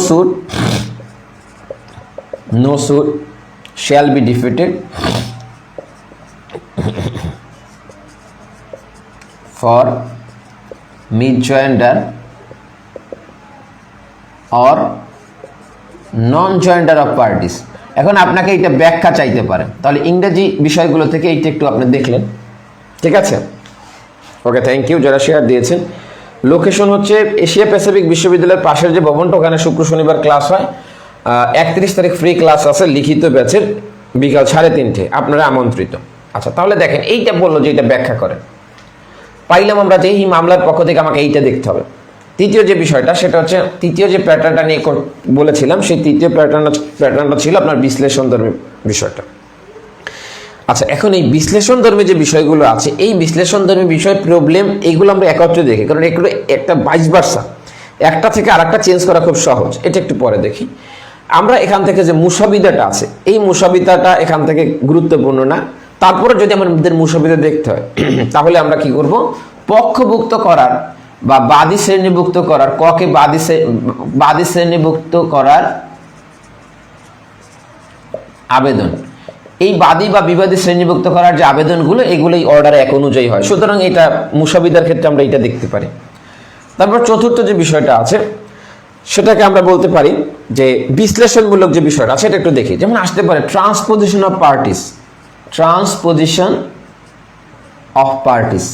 suit shall be defeated for misjoinder or non joinder of parties. এখন আপনাকে এইটা ব্যাখ্যা চাইতে পারে, তাহলে ইংরেজি বিষয়গুলো থেকে এইটা একটু আপনি দেখলেন। ঠিক আছে, ওকে, থ্যাংক ইউ যারা শেয়ার দিয়েছেন। লোকেশন হচ্ছে এশিয়া প্যাসিফিক বিশ্ববিদ্যালয়ের পাশের যে ভবনটা, ওখানে শুক্র শনিবার ক্লাস হয়। 31 তারিখ ফ্রি ক্লাস আছে লিখিত ব্যাচের, বিকাল 3:30, আপনারা আমন্ত্রিত। আচ্ছা, তাহলে দেখেন এইটা বললো যে এটা ব্যাখ্যা করেন, পাইলাম আমরা যে এই মামলার পক্ষ থেকে আমাকে এইটা দেখতে হবে। তৃতীয় যে বিষয়টা, সেটা হচ্ছে তৃতীয় যে প্যাটার্নটা নিয়ে বলেছিলাম, সেই তৃতীয় প্যাটার্নটা ছিল আপনার বিশ্লেষণধর্মী বিষয়টা। আচ্ছা, এখন এই বিশ্লেষণধর্মী যে বিষয়গুলো আছে, এই বিশ্লেষণধর্মী বিষয় প্রবলেম এইগুলো আমরা একত্রে দেখি, কারণ এগুলো একটা ভাইস ভার্সা, একটা থেকে আরেকটা চেঞ্জ করা খুব সহজ। এটা একটু পরে দেখি। আমরা এখান থেকে যে মুসাবিদাটা আছে, এই মুসাবিদাটা এখান থেকে গুরুত্বপূর্ণ না, তারপরে যদি আমাদের মুসাবিদা দেখতে হয় তাহলে আমরা কি করব, পক্ষভুক্ত করার বা বাদী শ্রেণীভুক্ত করার, ককে বাদী শ্রেণীভুক্ত করার আবেদন, এই বাদী বা বিবাদী শ্রেণীভুক্ত করার যে আবেদনগুলো, এগুলোই অর্ডার 1 অনুযায়ী হয়। সুতরাং এটা মুসাবিদার ক্ষেত্রে আমরা এটা দেখতে পারি। তারপর চতুর্থ যে বিষয়টা আছে, সেটাকে আমরা বলতে পারি যে বিশ্লেষণমূলক যে বিষয়টা আছে, এটা একটু দেখি। যেমন আসতে পারে transposition of parties, transposition of parties,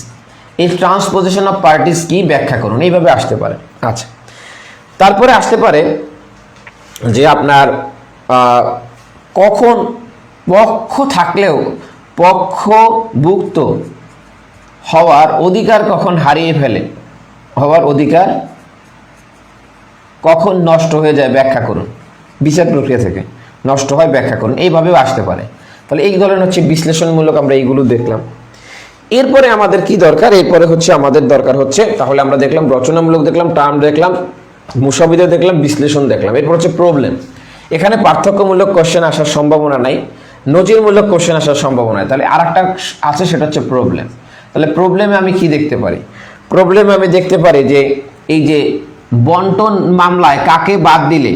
এই ট্রান্সপোজিশন অফ পার্টিস কি ব্যাখ্যা করুন, এইভাবে আসতে পারে। আচ্ছা, তারপরে আসতে পারে যে আপনার কখন পক্ষ থাকলেও পক্ষভুক্ত হওয়ার অধিকার কখন হারিয়ে ফেলে, হওয়ার অধিকার কখন নষ্ট হয়ে যায় ব্যাখ্যা করুন, বিচার প্রক্রিয়া থেকে নষ্ট হয় ব্যাখ্যা করুন, এইভাবেও আসতে পারে। তাহলে এই ধরনের হচ্ছে বিশ্লেষণমূলক, আমরা এইগুলো দেখলাম। এরপরে আমাদের কি দরকার, এরপরে হচ্ছে আমাদের দরকার হচ্ছে, তাহলে আমরা দেখলাম রচনামূলক, দেখলাম টার্ম, দেখলাম মুসাবিদা, দেখলাম বিশ্লেষণ, দেখলাম। এরপর হচ্ছে প্রবলেম। এখানে পার্থক্যমূলক কোশ্চেন আসার সম্ভাবনা নাই, নজিরমূলক কোশ্চেন আসার সম্ভাবনা নাই। তাহলে আর একটা আছে, সেটা হচ্ছে প্রবলেম। তাহলে প্রবলেমে আমি কি দেখতে পারি, প্রবলেমে আমি দেখতে পারি যে এই যে বন্টন মামলায় কাকে বাদ দিলে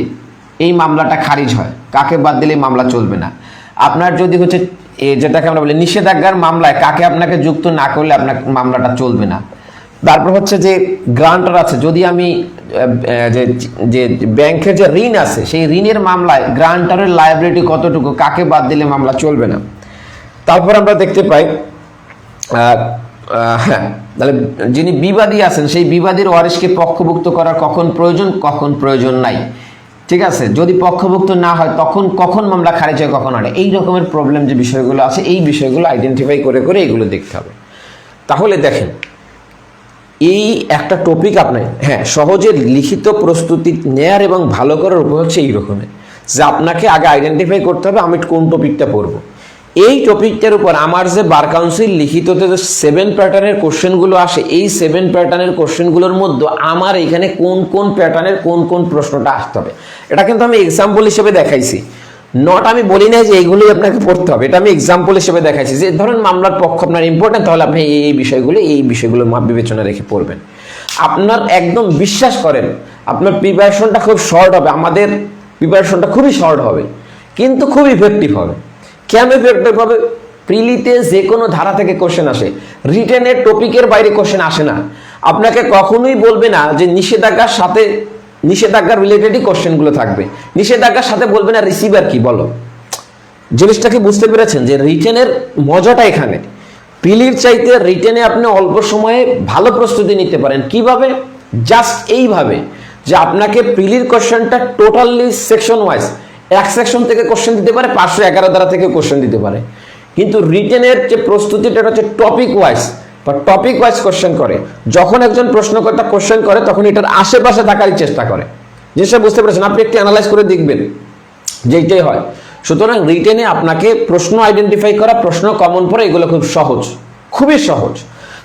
এই মামলাটা খারিজ হয়, কাকে বাদ দিলে মামলা চলবে না। আপনার যদি হচ্ছে যেটাকে আমরা বলি নিষেধাজ্ঞার মামলায় কাকে আপনাকে যুক্ত না করলে আপনার মামলাটা চলবে না। তারপর হচ্ছে যে গ্রান্টার আছে, যদি আমি যে ব্যাংকের যে ঋণ আছে সেই ঋণের মামলায় গ্রান্টারের লায়াবিলিটি কতটুকু, কাকে বাদ দিলে মামলা চলবে না। তারপর আমরা দেখতে পাই হ্যাঁ, তাহলে যিনি বিবাদী আছেন সেই বিবাদীর ওয়ারিশকে পক্ষভুক্ত করার কখন প্রয়োজন, কখন প্রয়োজন নাই, ঠিক আছে। যদি পক্ষভুক্ত না হয় তখন কখন মামলা খারিজ হয়, কখন হয়। এই রকমের প্রবলেম যে বিষয়গুলো আছে এই বিষয়গুলো আইডেন্টিফাই করে করে এগুলো দেখতে হবে। তাহলে দেখেন এই একটা টপিক আপনার সহজে লিখিত প্রস্তুতি নেয়ার এবং ভালো করার উপায় হচ্ছে এই রকমের, যে আপনাকে আগে আইডেন্টিফাই করতে হবে আমি কোন টপিকটা পড়বো। এই টপিকটার উপর আমার যে বার কাউন্সিল লিখিততে যে 7 প্যাটার্নের কোশ্চেনগুলো আসে, এই 7 প্যাটার্নের কোশ্চেনগুলোর মধ্যে আমার এখানে কোন কোন প্যাটার্নের কোন কোন প্রশ্নটা আসতে হবে, এটা কিন্তু আমি এক্সাম্পল হিসেবে দেখাইছি। নট আমি বলি না যে এইগুলোই আপনাকে পড়তে হবে, এটা আমি এক্সাম্পল হিসেবে দেখাইছি। যে ধরেন মামলার পক্ষ আপনার ইম্পর্টেন্ট, তাহলে আপনি এই বিষয়গুলো বিবেচনা রেখে পড়বেন। আপনার একদম বিশ্বাস করেন আপনার প্রিপারেশনটা খুব শর্ট হবে, আমাদের প্রিপারেশনটা খুবই শর্ট হবে কিন্তু খুব ইফেক্টিভ হবে। কেন ইফেক্টিভ হবে? প্রিলিতে যে কোনো ধারা থেকে কোশ্চেন আসে, রিটেনের টপিকের বাইরে কোশ্চেন আসে না। আপনাকে কখনোই বলবে না যে নিষেধাজ্ঞার রিলেটেডই কোশ্চেনগুলো থাকবে, নিষেধাজ্ঞার সাথে বলবে না রিসিভার কি, বলো জিনিসটাকে বুঝতে পেরেছেন? যে রিটেনের মজাটা এখানে, প্রিলির চাইতে রিটেনে আপনি অল্প সময়ে ভালো প্রস্তুতি নিতে পারেন। কিভাবে? জাস্ট এইভাবে যে আপনাকে প্রিলির কোশ্চেনটা টোটালি সেকশন ওয়াইজ, এক সেকশন থেকে কোশ্চেন দিতে পারে, 511 ধারা থেকে কোশ্চেন দিতে পারে। কিন্তু রিটেনের যে প্রস্তুতিটা হচ্ছে টপিক ওয়াইজ বা টপিক ওয়াইজ কোশ্চেন করে। যখন একজন প্রশ্নকর্তা কোশ্চেন করে তখন এটার আশেপাশে থাকারই চেষ্টা করে। জিনিসটা বুঝতে পেরেছেন? আপনি একটু অ্যানালাইজ করে দেখবেন যেইটাই হয়। সুতরাং রিটেনে আপনাকে প্রশ্ন আইডেন্টিফাই করা, প্রশ্ন কমন পড়ে, এগুলো খুব সহজ, খুবই সহজ।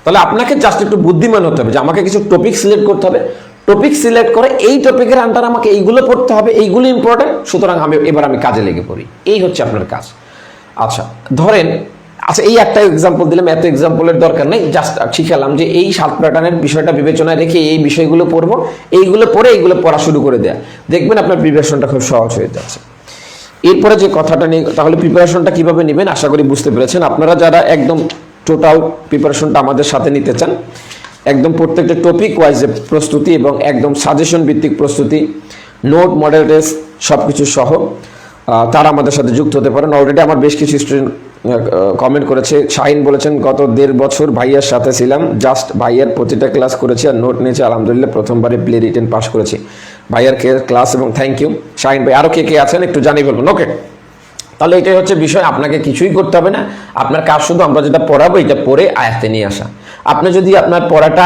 তাহলে আপনাকে জাস্ট একটু বুদ্ধিমান হতে হবে যে আমাকে কিছু টপিক সিলেক্ট করতে হবে, টপিক সিলেক্ট করে এই টপিকের আন্ডার আমাকে এইগুলো পড়তে হবে, এইগুলো ইম্পর্টেন্ট, সুতরাং এবার আমি কাজে লেগে পড়ি। এই হচ্ছে আপনার কাজ। আচ্ছা ধরেন, এই একটা এক্সাম্পল দিলাম, এত এক্সাম্পলের দরকার নেই, জাস্ট শিখালাম যে এই 7 প্যাটার্নের বিষয়টা বিবেচনায় রেখে এই বিষয়গুলো পড়বো, এইগুলো পড়া শুরু করে দেয়া, দেখবেন আপনার প্রিপারেশনটা খুব সহজ হয়ে যাচ্ছে। এরপরে যে কথাটা নিয়ে, তাহলে প্রিপারেশনটা কিভাবে নেবেন আশা করি বুঝতে পেরেছেন। আপনারা যারা একদম টোটাল প্রিপারেশনটা আমাদের সাথে নিতে চান, একদম প্রত্যেকটা টপিক ওয়াইজ যে প্রস্তুতি এবং একদম সাজেশন ভিত্তিক প্রস্তুতি, নোট, মডেল টেস্ট সবকিছু সহ, তারা আমাদের সাথে যুক্ত হতে পারেন। অলরেডি আমার বেশ কিছু স্টুডেন্ট কমেন্ট করেছে। শাহিন বলেছেন গত 1.5 বছর ভাইয়ার সাথে ছিলাম, জাস্ট ভাইয়ার প্রতিটা ক্লাস করেছি আর নোট নিয়েছি, আলহামদুলিল্লাহ প্রথমবারে প্লে রিটেন পাস করেছি। ভাইয়ার ক্লাস এবং থ্যাংক ইউ শাহিন ভাই। আরও কে আছেন একটু জানিয়ে বলবেন। ওকে, তাহলে এটাই হচ্ছে বিষয়, আপনাকে কিছুই করতে হবে না। আপনার কাজ শুধু আমরা যেটা পড়াবো এটা পড়ে আয়ত্তে নিয়ে আসা। আপনি যদি আপনার পড়াটা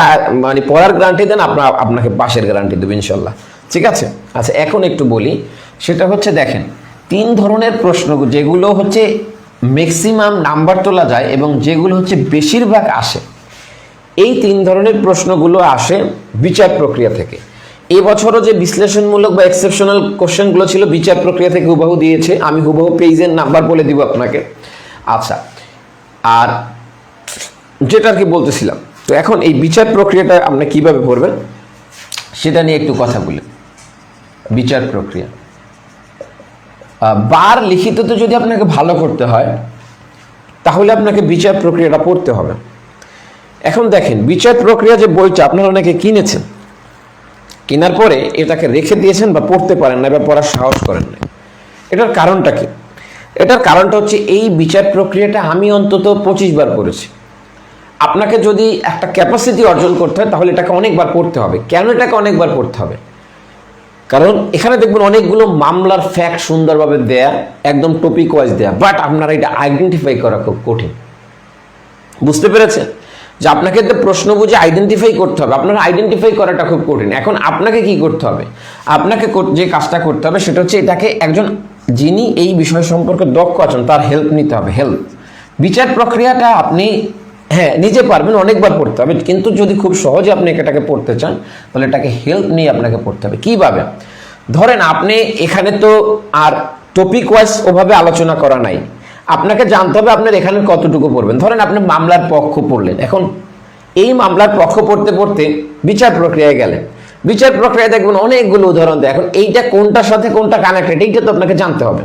পড়ার গ্যারান্টি দেন, আপনাকে পাশের গ্যারান্টি দেবেন ইনশাল্লাহ, ঠিক আছে। আচ্ছা এখন একটু বলি, সেটা হচ্ছে দেখেন 3 ধরনের প্রশ্ন যেগুলো হচ্ছে ম্যাক্সিমাম নাম্বার তোলা যায় এবং যেগুলো হচ্ছে বেশিরভাগ আসে। এই 3 ধরনের প্রশ্নগুলো আসে বিচার প্রক্রিয়া থেকে। এবছরও যে বিশ্লেষণমূলক বা এক্সেপশনাল কোশ্চেনগুলো ছিল বিচার প্রক্রিয়া থেকে হুবহু দিয়েছে, আমি হুবহু পেজের নাম্বার বলে দিব আপনাকে। আচ্ছা, আর যেটা আর কি বলতেছিলাম, তো এখন এই বিচার প্রক্রিয়াটা আপনি কিভাবে পড়বেন সেটা নিয়ে একটু কথা বলি। বিচার প্রক্রিয়া বার লিখিততে যদি আপনাকে ভালো করতে হয় তাহলে আপনাকে বিচার প্রক্রিয়াটা পড়তে হবে। এখন দেখেন বিচার প্রক্রিয়া যে বইটা আপনারা অনেকে কিনেছেন, কেনার পরে এটাকে রেখে দিয়েছেন বা পড়তে পারেন না বা পড়ার সাহস করেন না। এটার কারণটা কি? এটার কারণটা হচ্ছে এই বিচার প্রক্রিয়াটা আমি অন্তত 25 বার পড়েছি। আপনাকে যদি একটা ক্যাপাসিটি অর্জন করতে হয় তাহলে এটাকে অনেকবার পড়তে হবে। কেন এটাকে অনেকবার পড়তে হবে? কারণ এখানে দেখবেন অনেকগুলো মামলার ফ্যাক্ট সুন্দরভাবে দেয়া, একদম টপিক ওয়াইজ দেয়া, বাট আপনারা এটা আইডেন্টিফাই করা খুব কঠিন। বুঝতে পেরেছেন যে আপনাকে তো প্রশ্ন বুঝে আইডেন্টিফাই করতে হবে, আপনারা আইডেন্টিফাই করাটা খুব কঠিন। এখন আপনাকে কি করতে হবে? আপনাকে যে কাজটা করতে হবে সেটা হচ্ছে এটাকে একজন যিনি এই বিষয় সম্পর্কে দক্ষ আছেন তার হেল্প নিতে হবে। হেল্প বিচার প্রক্রিয়াটা আপনি নিজে পারবেন, অনেকবার পড়তে হবে, কিন্তু যদি খুব সহজে আপনি এটাকে পড়তে চান তাহলে এটাকে হেল্প নিয়ে আপনাকে পড়তে হবে। কিভাবে? ধরেন আপনি এখানে তো আর টপিক ওয়াইজ ওভাবে আলোচনা করা নাই, আপনাকে জানতে হবে আপনার এখানে কতটুকু পড়বেন। ধরেন আপনি মামলার পক্ষ পড়লেন, এখন এই মামলার পক্ষ পড়তে পড়তে বিচার প্রক্রিয়ায় গেলেন, বিচার প্রক্রিয়ায় দেখবেন অনেকগুলো উদাহরণ দেয়। এখন এইটা কোনটার সাথে কোনটা কানেক্টেড এইটা তো আপনাকে জানতে হবে।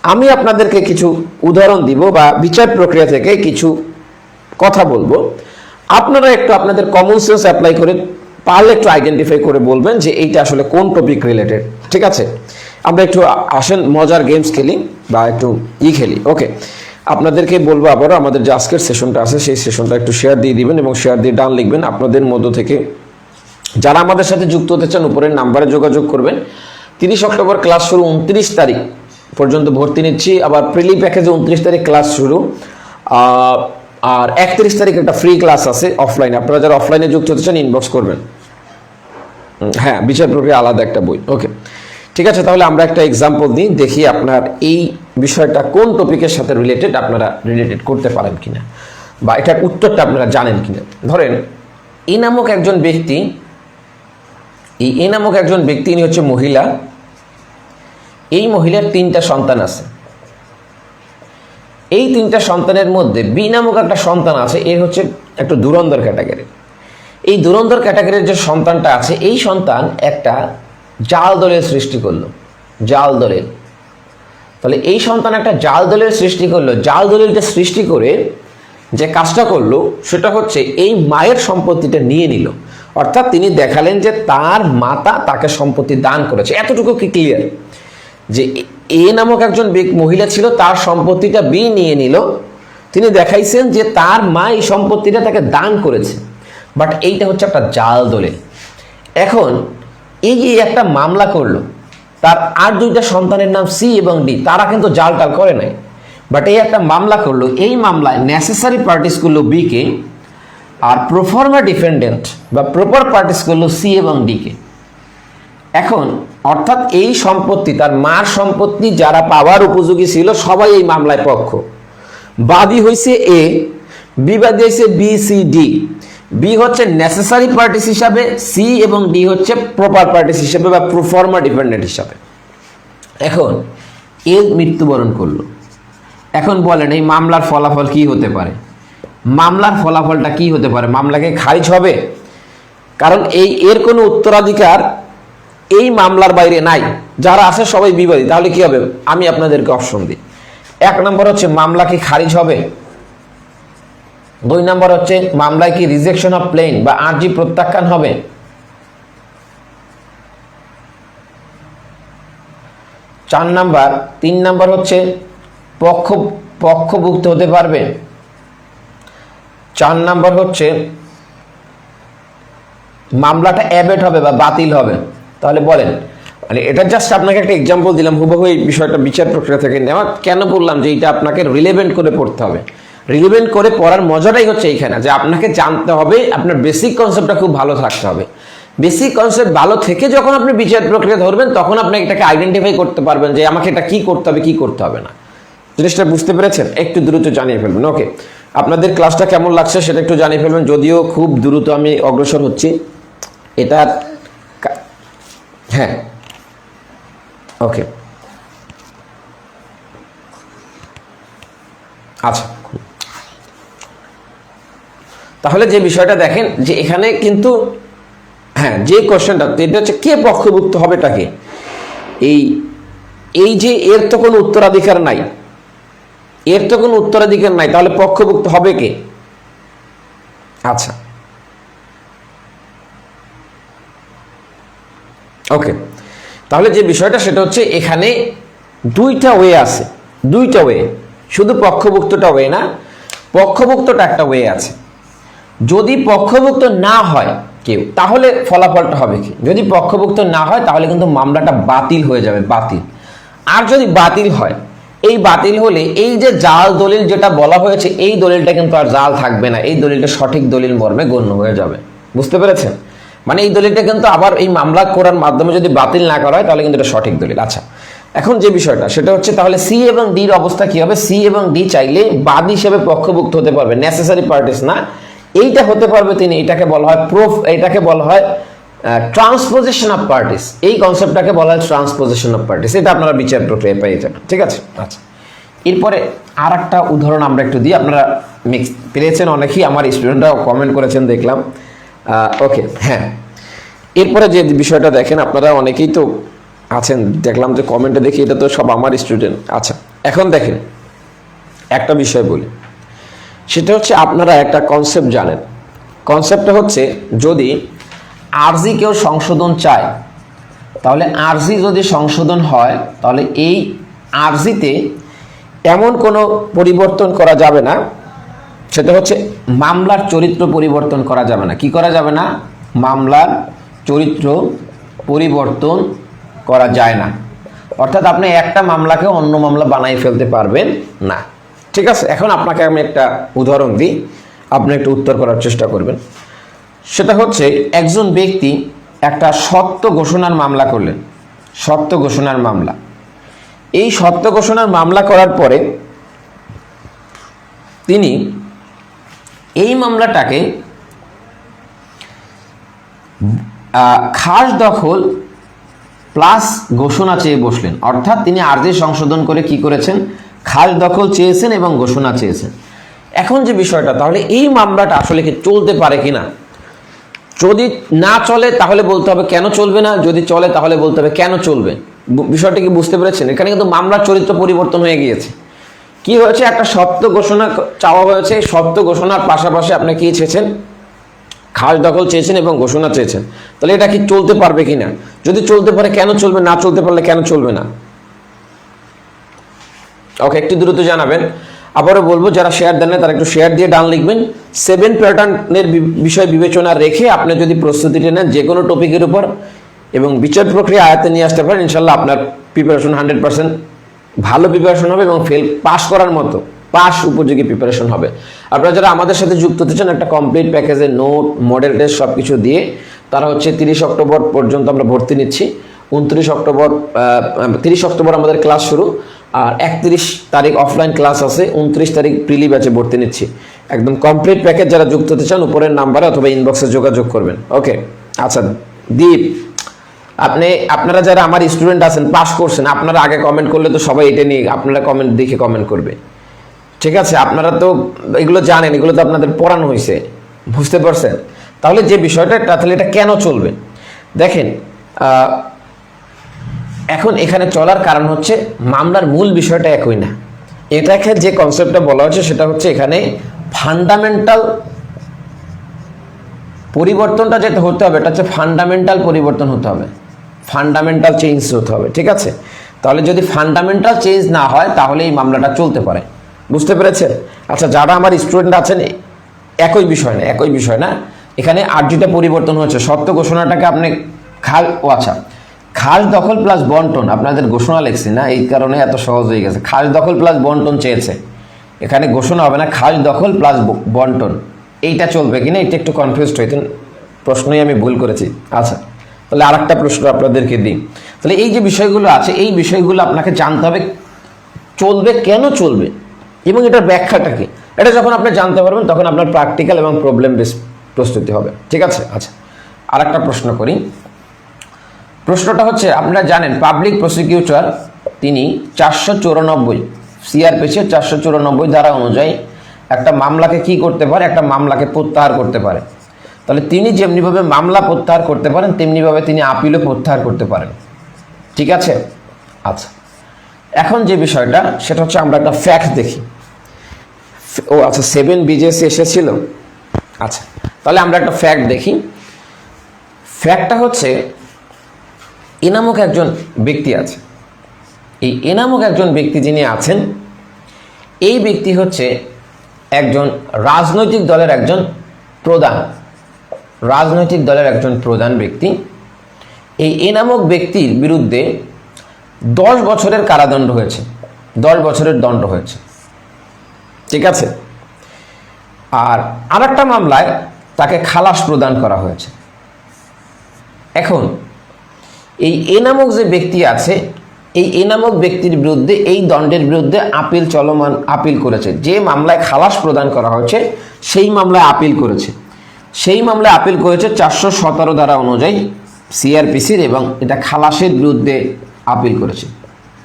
আমি আপনাদেরকে কিছু উদাহরণ দিব বা বিচার প্রক্রিয়া থেকে কিছু কথা বলবো, আপনারা একটু আপনাদের কমন সেন্স অ্যাপ্লাই করে পারলে একটু আইডেন্টিফাই করে বলবেন যে এইটা আসলে কোন টপিক রিলেটেড। ঠিক আছে, আমরা একটু আসেন মজার গেমস খেলি বা একটু খেলি। ওকে, আপনাদেরকে বলবো আবারও আমাদের যে আজকের সেশনটা আছে সেই সেশনটা একটু শেয়ার দিয়ে দিবেন এবং শেয়ার দিয়ে ডান লিখবেন। আপনাদের মধ্য থেকে যারা আমাদের সাথে যুক্ত হতে চান উপরের নাম্বারে যোগাযোগ করবেন। 30 অক্টোবর ক্লাস শুরু, 29 তারিখ পর্যন্ত ভর্তি নিচ্ছি। আবার প্রিলি প্যাকেজে 29 তারিখ ক্লাস শুরু, আর 31 তারিখ একটা ফ্রি ক্লাস আছে অফলাইনে। আপনারা যারা অফলাইনে যুক্ত হতে চান ইনবক্স করবেন। হ্যাঁ, বিচার প্রক্রিয়া আলাদা একটা বই। ওকে, ঠিক আছে, তাহলে আমরা একটা এক্সাম্পল দিই, দেখি আপনার এই বিষয়টা কোন টপিকের সাথে রিলেটেড, আপনারা রিলেটেড করতে পারেন কিনা বা এটার উত্তরটা আপনারা জানেন কিনা। ধরেন এ নামক একজন ব্যক্তি, এ নামক একজন ব্যক্তি, ইনি হচ্ছে মহিলা। এই মহিলার 3টা সন্তান আছে। এই 3টা সন্তানের মধ্যে বি নামক একটা সন্তান আছে, এর হচ্ছে একটু ধুরন্ধর ক্যাটাগরি। এই ধুরন্ধর ক্যাটাগরির যে সন্তানটা আছে, এই সন্তান একটা জাল দলের সৃষ্টি করলো, জাল দলের। তাহলে এই সন্তান একটা জাল দলের সৃষ্টি করলো। জাল দলিলটা সৃষ্টি করে যে কাজটা করলো সেটা হচ্ছে এই মায়ের সম্পত্তিটা নিয়ে নিল। অর্থাৎ তিনি দেখালেন যে তার মাতা তাকে সম্পত্তি দান করেছে। এতটুকু কি ক্লিয়ার যে এ নামক একজন মহিলা ছিল, তার সম্পত্তিটা বি নিয়ে নিল। তিনি দেখাইছেন যে তার মা এই সম্পত্তিটা তাকে দান করেছে, বাট এইটা হচ্ছে একটা জাল দলিল। এখন এই যে একটা মামলা করলো, তার আর 2টা সন্তানের নাম সি এবং ডি, তারা কিন্তু জাল টাল করে নাই, বাট এই একটা মামলা করলো। এই মামলায় নেসেসারি পার্টিস করলো বি কে, আর প্রোফর্মা ডিফেন্ডেন্ট বা প্রপার পার্টিস করলো সি এবং ডি কে। এখন অর্থাৎ এই সম্পত্তি, তার মার সম্পত্তি যারা পাওয়ার উপযোগী ছিল সবাই এই মামলায় পক্ষ। বাদী হয়েছে এ, বিবাদী হয়েছে বি সি ডি। বি হচ্ছে নেসেসারি পার্টিস হিসাবে, সি এবং ডি হচ্ছে প্রপার পার্টিস হিসাবে বা প্রোফর্মা ডিপেন্ডেন্ট হিসাবে। এখন এ মৃত্যুবরণ করলো। এখন বলেন এই মামলার ফলাফল কি হতে পারে? মামলার ফলাফলটা কি হতে পারে? মামলাকে খারিজ হবে, কারণ এর কোনো উত্তরাধিকার এই মামলার বাইরে নাই, যারা আছে সবাই বিবাদী। তাহলে কি হবে? আমি আপনাদেরকে অপশন দিই। 1 নম্বর হচ্ছে মামলা কি খারিজ হবে, 2 নম্বর হচ্ছে মামলায় কি রিজেকশন অফ প্লেন বা আর্জি প্রত্যাখ্যান হবে, 4 নম্বর 3 নম্বর হচ্ছে পক্ষভুক্ত হতে পারবে, 4 নম্বর হচ্ছে মামলাটা অ্যাবেট হবে বা বাতিল হবে। তাহলে বলেন, মানে এটা জাস্ট আপনাকে একটা এক্সাম্পল দিলাম, হুবহু এই বিষয়টা বিচার প্রক্রিয়া থেকে নেওয়া। কেন বললাম যে এটা আপনাকে রিলেভেন্ট করে পড়তে হবে? রিলেভেন্ট করে পড়ার মজাটাই হচ্ছে এইখানে যে আপনাকে জানতে হবে, আপনার বেসিক কনসেপ্টটা খুব ভালো থাকতে হবে। বেসিক কনসেপ্ট ভালো থেকে যখন আপনি বিচার প্রক্রিয়া ধরবেন, তখন আপনি এটাকে আইডেন্টিফাই করতে পারবেন যে আমাকে এটা কি করতে হবে, কি করতে হবে না। জিনিসটা বুঝতে পেরেছেন? একটু দ্রুত জানিয়ে ফেলবেন। ওকে, আপনাদের ক্লাসটা কেমন লাগছে সেটা একটু জানিয়ে ফেলবেন। যদিও খুব দ্রুত আমি অগ্রসর হচ্ছি, এটা হ্যাঁ ওকে আচ্ছা। তাহলে যে বিষয়টা দেখেন যে এখানে কিন্তু হ্যাঁ, যে কোশ্চেনটা এটা হচ্ছে কে পক্ষভুক্ত হবে, এটাকে এই যে এর তো কোনো উত্তরাধিকার নাই, এর তো কোনো উত্তরাধিকার নাই, তাহলে পক্ষভুক্ত হবে কে? আচ্ছা ওকে, তাহলে যে বিষয়টা সেটা হচ্ছে এখানে 2টা ওয়ে আছে, 2টা ওয়ে, শুধু পক্ষভুক্তটা ওয়ে না, পক্ষভুক্তটা একটা ওয়ে আছে। যদি পক্ষভুক্ত না হয় কেউ, তাহলে ফলাফলটা হবে কি? যদি পক্ষভুক্ত না হয় তাহলে কিন্তু মামলাটা বাতিল হয়ে যাবে, বাতিল। আর যদি বাতিল হয়, এই বাতিল হলে এই যে জাল দলিল যেটা বলা হয়েছে, এই দলিলটা কিন্তু আর জাল থাকবে না, এই দলিলটা সঠিক দলিল মর্মে গণ্য হয়ে যাবে। বুঝতে পেরেছেন? মানে এই দলিলটা কিন্তু আবার এই মামলা করার মাধ্যমে যদি বাতিল না করা হয় তাহলে কিন্তু এটা সঠিক দলিল। আচ্ছা, এখন যে বিষয়টা সেটা হচ্ছে তাহলে সি এবং ডির অবস্থা কি হবে? সি এবং ডি চাইলে বাদী হিসেবে পক্ষভুক্ত হতে পারবে, নেসেসারি পার্টিস না, এইটা হতে পারবে তিনি। এটাকে বলা হয় এটাকে বলা হয় ট্রান্সপোজিশন অফ পার্টিস। এই কনসেপ্টটাকে বলা হয় ট্রান্সপোজিশন অফ পার্টিস। এটা আপনারা বিচার প্রক্রিয়া পেয়ে যাবেন। ঠিক আছে? আচ্ছা, এরপরে আর একটা উদাহরণ আমরা একটু দিই। আপনারা পেরেছেন অনেকেই, আমার স্টুডেন্টরাও কমেন্ট করেছেন দেখলাম। ওকে হ্যাঁ, এরপরে যে বিষয়টা দেখেন, আপনারা অনেকেই তো আছেন দেখলাম যে কমেন্টে দেখি, এটা তো সব আমার স্টুডেন্ট। আচ্ছা, এখন দেখেন একটা বিষয় বলি, সেটা হচ্ছে আপনারা একটা কনসেপ্ট জানেন। কনসেপ্টটা হচ্ছে যদি আরজি কেউ সংশোধন চায়, তাহলে আরজি যদি সংশোধন হয় তাহলে এই আরজিতে এমন কোনো পরিবর্তন করা যাবে না, সেটা হচ্ছে মামলার চরিত্র পরিবর্তন করা যাবে না। কি করা যাবে না? মামলার চরিত্র পরিবর্তন করা যায় না। অর্থাৎ আপনি একটা মামলাকে অন্য মামলা বানাই ফেলতে পারবেন না। ঠিক আছে, এখন আপনাকে আমি একটা উদাহরণ দিই, আপনি একটু উত্তর করার চেষ্টা করবেন। সেটা হচ্ছে একজন ব্যক্তি একটা সত্য ঘোষণার মামলা করলেন, সত্য ঘোষণার মামলা। এই সত্য ঘোষণার মামলা করার পরে তিনি এই মামলাটাকে খাস দখল প্লাস ঘোষণা চেয়ে বসলেন। অর্থাৎ তিনি আরজি সংশোধন করে কি করেছেন? খাস দখল চেয়েছেন এবং ঘোষণা চেয়েছেন। এখন যে বিষয়টা, তাহলে এই মামলাটা আসলে কি চলতে পারে কিনা? যদি না চলে তাহলে বলতে হবে কেন চলবে না, যদি চলে তাহলে বলতে হবে কেন চলবে। বিষয়টা কি বুঝতে পেরেছেন? এখানে কিন্তু মামলার চরিত্র পরিবর্তন হয়ে গিয়েছে। কি হয়েছে? একটা সত্য ঘোষণা চাওয়া হয়েছে, সত্য ঘোষণার পাশাপাশি আপনি কি চেয়েছেন? খাস দখল চেয়েছেন এবং ঘোষণা চেয়েছেন। তাহলে এটা কি চলতে পারবে কিনা? যদি চলতে পারে কেন চলবে, না চলতে পারলে কেন চলবে না? ওকে, একটু দ্রুত জানাবেন। আবারও বলবো, যারা শেয়ার দেন না তারা একটু শেয়ার দিয়ে ডান লিখবেন। 7 প্যাটার্নের বিষয় বিবেচনা রেখে আপনি যদি প্রস্তুতিটা নেন যে কোনো টপিকের উপর এবং বিচার প্রক্রিয়া আয়ত্তে নিয়ে আসতে পারেন, ইনশাল্লাহ আপনার প্রিপারেশন 100% ভালো প্রিপারেশন হবে এবং পাস করার মতো পাস উপযোগী প্রিপারেশন হবে। আপনারা যারা আমাদের সাথে যুক্ত হতে চান, একটা কমপ্লিট প্যাকেজে নোট, মডেল টেস্ট সব কিছু দিয়ে, তারা হচ্ছে 30 অক্টোবর পর্যন্ত আমরা ভর্তি নিচ্ছি। 30 অক্টোবর আমাদের ক্লাস শুরু, আর 31 তারিখ অফলাইন ক্লাস আছে, 29 তারিখ প্রিলি ব্যাচে ভর্তি নিচ্ছি। একদম কমপ্লিট প্যাকেজ যারা যুক্ত হতে চান উপরের নাম্বারে অথবা ইনবক্সে যোগাযোগ করবেন। ওকে, আচ্ছা দীপ, আপনারা যারা আমার স্টুডেন্ট আছেন, পাস করছেন, আপনারা আগে কমেন্ট করলে তো সবাই এটা নিয়ে আপনারা কমেন্ট দেখে কমেন্ট করবে। ঠিক আছে, আপনারা তো এগুলো জানেন, এগুলো তো আপনাদের পড়ানো হয়েছে, বুঝতে পারছেন? তাহলে যে বিষয়টা, তাহলে এটা কেন চলবে? দেখেন, এখন এখানে চলার কারণ হচ্ছে মামলার মূল বিষয়টা একই না। এটাকে যে কনসেপ্টটা বলা হচ্ছে সেটা হচ্ছে এখানে ফান্ডামেন্টাল পরিবর্তনটা যেটা হতে হবে, এটা হচ্ছে ফান্ডামেন্টাল পরিবর্তন হতে হবে, ফান্ডামেন্টাল চেঞ্জ হতে হবে। ঠিক আছে, তাহলে যদি ফান্ডামেন্টাল চেঞ্জ না হয় তাহলে এই মামলাটা চলতে পারে। বুঝতে পেরেছেন? আচ্ছা, যারা আমার স্টুডেন্ট আছেন, একই বিষয় না, এখানে আর্জিটা পরিবর্তন হচ্ছে। সত্য ঘোষণাটাকে আপনি আচ্ছা, খাস দখল প্লাস বন্টন, আপনাদের ঘোষণা লিখছি না, এই কারণে এত সহজ হয়ে গেছে। খাস দখল প্লাস বন্টন চেয়েছে, এখানে ঘোষণা হবে না, খাস দখল প্লাস বন্টন। এইটা চলবে কিনা এটা একটু কনফিউজড হইতেন, প্রশ্নই আমি ভুল করেছি। আচ্ছা, তাহলে আরেকটা প্রশ্ন আপনাদেরকে দিই। তাহলে এই যে বিষয়গুলো আছে, এই বিষয়গুলো আপনাকে জানতে হবে, চলবে কেন চলবে এবং এটার ব্যাখ্যাটা কি। এটা যখন আপনি জানতে পারবেন তখন আপনার প্র্যাকটিক্যাল এবং প্রবলেম বেস প্রস্তুতি হবে। ঠিক আছে, আচ্ছা আরেকটা প্রশ্ন করি। প্রশ্নটা হচ্ছে, আপনারা জানেন পাবলিক প্রসিকিউটর তিনি 494 সিআরপিসি 494 ধারা অনুযায়ী একটা মামলাকে কি করতে পারে? একটা মামলাকে প্রত্যাহার করতে পারে। তাহলে তিনি যেমনিভাবে মামলা প্রত্যাহার করতে পারেন, তেমনিভাবে তিনি আপিলও প্রত্যাহার করতে পারেন। ঠিক আছে, আচ্ছা এখন যে বিষয়টা সেটা হচ্ছে আমরা একটা ফ্যাক্ট দেখি। ও আচ্ছা, 7 বিজেসি এসেছিল। আচ্ছা, তাহলে আমরা একটা ফ্যাক্ট দেখি। ফ্যাক্টটা হচ্ছে, এনামক একজন ব্যক্তি আছে। এই এনামক একজন ব্যক্তি যিনি আছেন, এই ব্যক্তি হচ্ছে একজন রাজনৈতিক দলের একজন প্রধান ব্যক্তি। এই এনামক ব্যক্তির বিরুদ্ধে 10 বছরের কারাদণ্ড হয়েছে, 10 বছরের দণ্ড হয়েছে। ঠিক আছে, আর আরেকটা মামলায় তাকে খালাস প্রদান করা হয়েছে। এখন এই এনামক যে ব্যক্তি আছে, এই এনামক ব্যক্তির বিরুদ্ধে এই দণ্ডের বিরুদ্ধে আপিল করেছে। যে মামলায় খালাস প্রদান করা হয়েছে সেই মামলায় আপিল করেছে। 417 ধারা অনুযায়ী সিআরপিসির, এবং এটা খালাসের বিরুদ্ধে আপিল করেছে,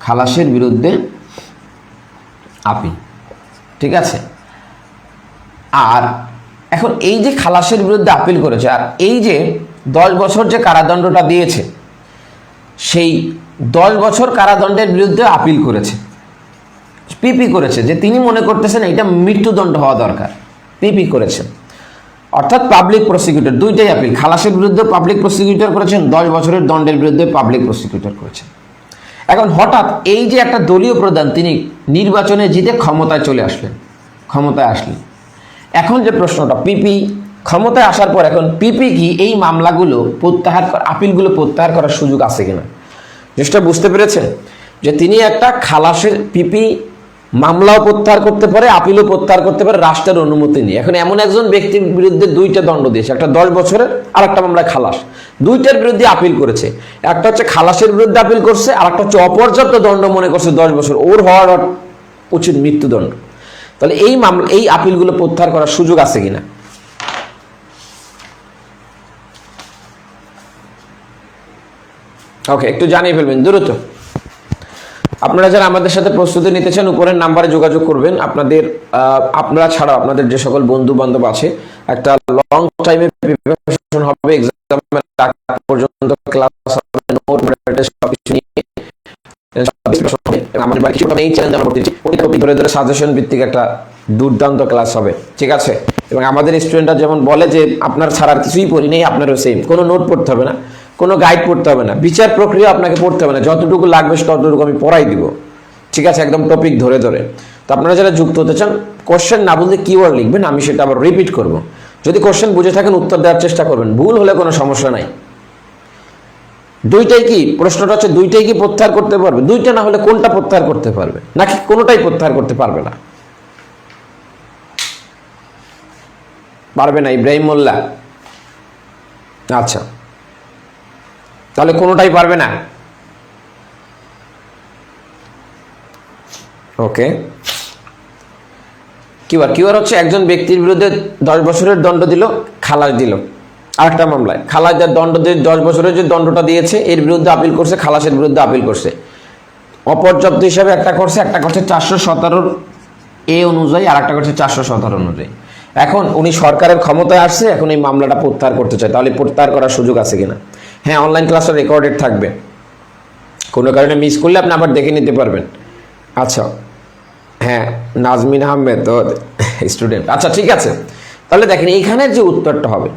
খালাসের বিরুদ্ধে আপিল। ঠিক আছে, আর এখন এই যে খালাসের বিরুদ্ধে আপিল করেছে, আর এই যে 10 বছর যে কারাদণ্ডটা দিয়েছে, সেই 10 বছর কারাদণ্ডের বিরুদ্ধে আপিল করেছে। পিপি করেছে, যে তিনি মনে করতেছেন এটা মৃত্যুদণ্ড হওয়া দরকার, পিপি করেছেন, অর্থাৎ পাবলিক প্রসিকিউটর, দুইটাই আপিল, খালাসের বিরুদ্ধে পাবলিক প্রসিকিউটর করেছেন, 10 বছরের দণ্ডের বিরুদ্ধে পাবলিক প্রসিকিউটর করেছেন। এখন হঠাৎ এই যে একটা দলীয় প্রধান, তিনি নির্বাচনে জিতে ক্ষমতায় চলে আসলেন, ক্ষমতায় আসলেন। এখন যে প্রশ্নটা, পিপি ক্ষমতায় আসার পর এখন পিপি কি এই মামলাগুলো প্রত্যাহার, আপিলগুলো প্রত্যাহার করার সুযোগ আছে কিনা? জিনিসটা বুঝতে পেরেছেন যে তিনি একটা খালাসের, পিপি মামলাও প্রত্যাহার করতে পারে, আপিলও প্রত্যাহার করতে পারে রাষ্ট্রের অনুমতি নিয়ে। এখন এমন একজন ব্যক্তির বিরুদ্ধে 2টা দণ্ড দিয়েছে, একটা 10 বছরের আর একটা মামলায় খালাস, 2টার বিরুদ্ধে আপিল করেছে। একটা হচ্ছে খালাসের বিরুদ্ধে আপিল করছে, আর একটা হচ্ছে অপর্যাপ্ত দণ্ড মনে করছে 10 বছর, ওর হওয়ার উচিত মৃত্যুদণ্ড। তাহলে এই মামলা, এই আপিলগুলো প্রত্যাহার করার সুযোগ আছে কিনা? ওকে, একটু জানিয়ে ফেলবেন দ্রুত। আপনারা যারা আমাদের সাথে প্রস্তুতি নিতে চান উপরের নাম্বারে যোগাযোগ করবেন। আপনারা ছাড়াও আপনাদের যে সকল বন্ধু বান্ধব আছে, একটা লং টাইমে প্রিপারেশন হবে, এক্সামের আগ পর্যন্ত ক্লাস হবে, নোট সবকিছু নিয়ে আমাদের বাকি এই চ্যালেঞ্জ আমরা করতেছি, প্রতি টপিক ধরে ধরে সাজেশন ভিত্তিক একটা দুর্দান্ত ক্লাস হবে, ঠিক আছে? এবং আমাদের স্টুডেন্টরা যেমন বলে যে আপনার ছাড়ার কিছুই পড়ি নেই, আপনারও সেম, কোনো নোট পড়তে হবে না, কোনো গাইড পড়তে হবে না, বিচার প্রক্রিয়া আপনাকে পড়তে হবে না, যতটুকু লাগবে ততটুকু আমি পড়াই দিব, ঠিক আছে? একদম টপিক ধরে ধরে। তো আপনারা যারা যুক্ত হতে চান, কোশ্চেন না বলতে কিওয়ার্ড লিখবেন, আমি সেটা আবার রিপিট করব। যদি কোশ্চেন বুঝে থাকেন উত্তর দেওয়ার চেষ্টা করবেন, ভুল হলে কোনো সমস্যা নাই। দুইটাই কি, প্রশ্নটা হচ্ছে দুইটাই কি প্রত্যাহার করতে পারবে? দুইটা না হলে কোনটা প্রত্যাহার করতে পারবে, নাকি কোনোটাই প্রত্যাহার করতে পারবে না? পারবে না ইব্রাহিম মোল্লা? আচ্ছা, তাহলে কোনোটাই পারবে না। ওকে, কিওয়ার হচ্ছে একজন ব্যক্তির বিরুদ্ধে 10 বছরের দণ্ড দিল, খালাস দিল, আরেকটা মামলায় খালাস দেওয়ার দণ্ড দিয়ে 10 বছরের যে দণ্ডটা দিয়েছে এর বিরুদ্ধে আপিল করছে, খালাসের বিরুদ্ধে আপিল করছে, অপর্যাপ্ত হিসাবে একটা করছে 417 এ অনুযায়ী, আর একটা করছে 417 অনুযায়ী। এখন উনি সরকারের ক্ষমতায় আসছে, এখন এই মামলাটা প্রত্যাহার করতে চায়, তাহলে প্রত্যাহার করার সুযোগ আছে কিনা? হ্যাঁ, অনলাইন ক্লাসটা রেকর্ডেড থাকবে, কোনো কারণে মিস করলে আপনি আবার দেখে নিতে পারবেন। আচ্ছা, হ্যাঁ, নাজমিন আহমেদ তো স্টুডেন্ট, আচ্ছা ঠিক আছে। তাহলে দেখেন এইখানের যে উত্তরটা হবে,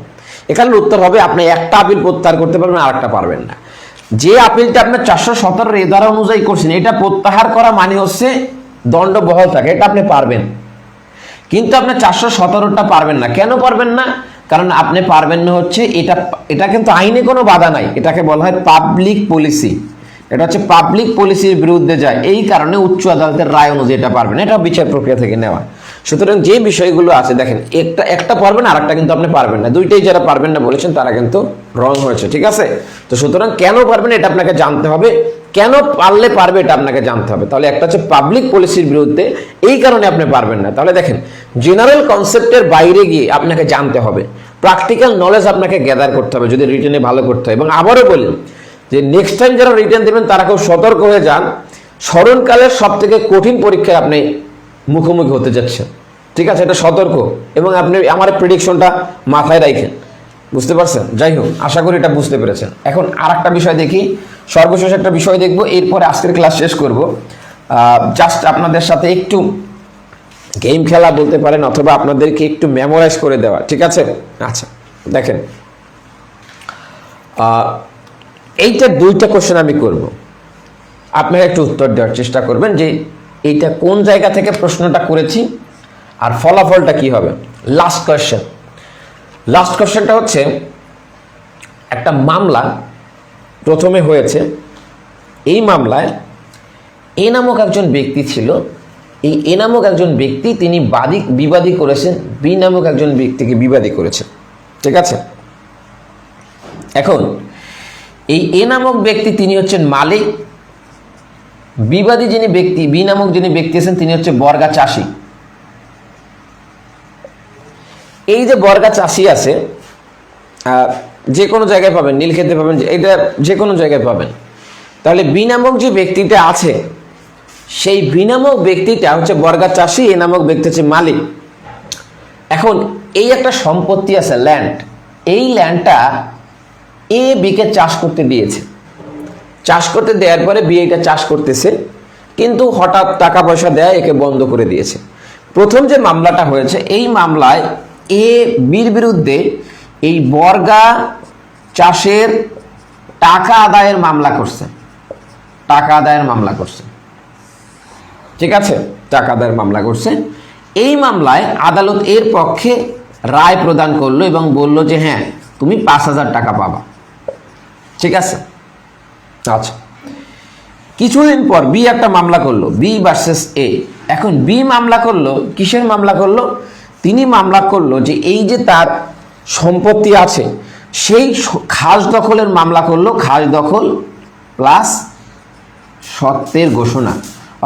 এখানের উত্তর হবে আপনি একটা আপিল প্রত্যাহার করতে পারবেন, আর একটা পারবেন না। যে আপিলটা আপনার 417 এ ধারা অনুযায়ী করছেন, এটা প্রত্যাহার করা মানে হচ্ছে দণ্ড বহাল থাকে, এটা আপনি পারবেন। কিন্তু আপনি 417টা পারবেন না। কেন পারবেন না? কারণ আপনি পারবেন না হচ্ছে এটা কিন্তু আইনে কোনো বাধা নাই, এটাকে বলা হয় পাবলিক পলিসি, এটা হচ্ছে পাবলিক পলিসির বিরুদ্ধে যায়, এই কারণে উচ্চ আদালতের রায় অনুযায়ী এটা পারবেন, এটা বিচার প্রক্রিয়া থেকে নেওয়া। সুতরাং যে বিষয়গুলো আছে দেখেন, একটা পারবেন, আর একটা কিন্তু আপনি পারবেন না। দুইটাই যারা পারবেন না বলেছেন তারা কিন্তু রং হয়েছে, ঠিক আছে? তো সুতরাং কেন পারবেন এটা আপনাকে জানতে হবে, কেন পারলে পারবে এটা আপনাকে জানতে হবে। তাহলে একটা হচ্ছে পাবলিক পলিসির বিরুদ্ধে, এই কারণে আপনি পারবেন না। তাহলে দেখেন, জেনারেল কনসেপ্টের বাইরে গিয়ে আপনাকে জানতে হবে, প্র্যাকটিক্যাল নলেজ আপনাকে গ্যাদার করতে হবে যদি রিটেনে ভালো করতে হয়। এবং আবারও বলি যে নেক্সট টাইম যারা রিটেন দেবেন তারা খুব সতর্ক হয়ে যান, স্মরণকালের সব থেকে কঠিন পরীক্ষায় আপনি মুখোমুখি হতে যাচ্ছেন, ঠিক আছে? এটা সতর্ক, এবং আপনি আমার প্রেডিকশনটা মাথায় রাখেন, বুঝতে পারছেন? যাই হোক, আশা করি এটা বুঝতে পেরেছেন। এখন আর একটা বিষয় দেখি, সর্বশেষ একটা বিষয় দেখবো, এরপরে আজকের ক্লাস শেষ করব। জাস্ট আপনাদের সাথে একটু গেম খেলা বলতে পারেন, অথবা আপনাদেরকে একটু মেমোরাইজ করে দেওয়া, ঠিক আছে? আচ্ছা দেখেন, এইটা 2টা কোশ্চেন আমি করব, আপনারা একটু উত্তর দেওয়ার চেষ্টা করবেন যে এইটা কোন জায়গা থেকে প্রশ্নটা করেছি আর ফলাফলটা কি হবে। লাস্ট কোশ্চেনটা হচ্ছে, একটা মামলা প্রথমে হয়েছে, এই মামলায় এ নামক একজন ব্যক্তি ছিল, এই এ নামক একজন ব্যক্তি তিনি বিবাদী করেছেন, বি নামক একজন ব্যক্তিকে বিবাদী করেছেন, ঠিক আছে? এখন এই এ নামক ব্যক্তি তিনি হচ্ছেন মালিক, বিবাদী যিনি ব্যক্তি, বি নামক যিনি ব্যক্তি আছেন তিনি হচ্ছে বর্গা চাষী। এই যে বর্গা চাষী আছে, যে কোনো জায়গায় পাবেন, নীলক্ষেতে পাবেন, এটা যে কোনো জায়গায় পাবেন। তাহলে বি নামক যে ব্যক্তিটা আছে, সেই বি নামক ব্যক্তিটা হচ্ছে বর্গা চাষী, এ নামক ব্যক্তি হচ্ছে মালিক। এখন এই একটা সম্পত্তি আছে, ল্যান্ড, এই ল্যান্ডটা এ বিকে চাষ করতে দিয়েছে, চাষ করতে দেওয়ার পরে বি এটা চাষ করতেছে, কিন্তু হঠাৎ টাকা পয়সা দেয় একে বন্ধ করে দিয়েছে। প্রথম যে মামলাটা হয়েছে, এই মামলায় এ বির বিরুদ্ধে এই বর্গা চাষের টাকা আদায়ের মামলা করছে, টাকা আদায়ের মামলা করছে, ঠিক আছে, টাকা আদায়ের মামলা করছে। এই মামলায় আদালত এর পক্ষে রায় প্রদান করলো এবং বলল যে হ্যাঁ তুমি 5,000 টাকা পাবা, ঠিক আছে। আচ্ছা, কিছুদিন পর বি একটা মামলা করলো, বি ভার্সেস এ। এখন বি মামলা করলো, কিসের মামলা করলো? তিনি মামলা করলো যে এই যে তার সম্পত্তি আছে সেই খাস দখলের মামলা করলো, খাস দখল প্লাস সত্ত্বের ঘোষণা।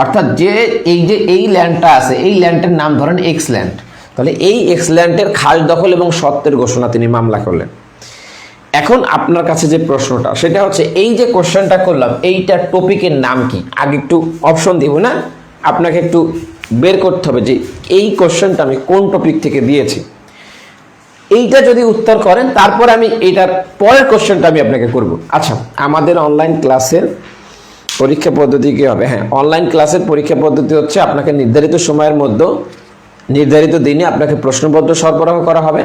অর্থাৎ যে এই ল্যান্ডটা আছে, এই ল্যান্ডের নাম ধরেন এক্স ল্যান্ড, তাহলে এই এক্স ল্যান্ডের খাস দখল এবং সত্ত্বের ঘোষণা তিনি মামলা করলেন। এখন আপনার কাছে যে প্রশ্নটা সেটা হচ্ছে, এই যে কোশ্চেনটা করলাম এইটার টপিকের নাম কি? আগে একটু অপশন দিব না, আপনাকে একটু বের করতে হবে যে এই কোশ্চেনটা আমি কোন টপিক থেকে দিয়েছি। এইটা যদি উত্তর করেন তারপর আমি এইটার পরের কোশ্চেনটা আমি আপনাকে করব। আচ্ছা, আমাদের অনলাইন ক্লাসের পরীক্ষা পদ্ধতি কী হবে? হ্যাঁ, অনলাইন ক্লাসের পরীক্ষা পদ্ধতি হচ্ছে আপনাকে নির্ধারিত সময়ের মধ্যে নির্ধারিত দিনে আপনাকে প্রশ্নপত্র সরবরাহ করা হবে।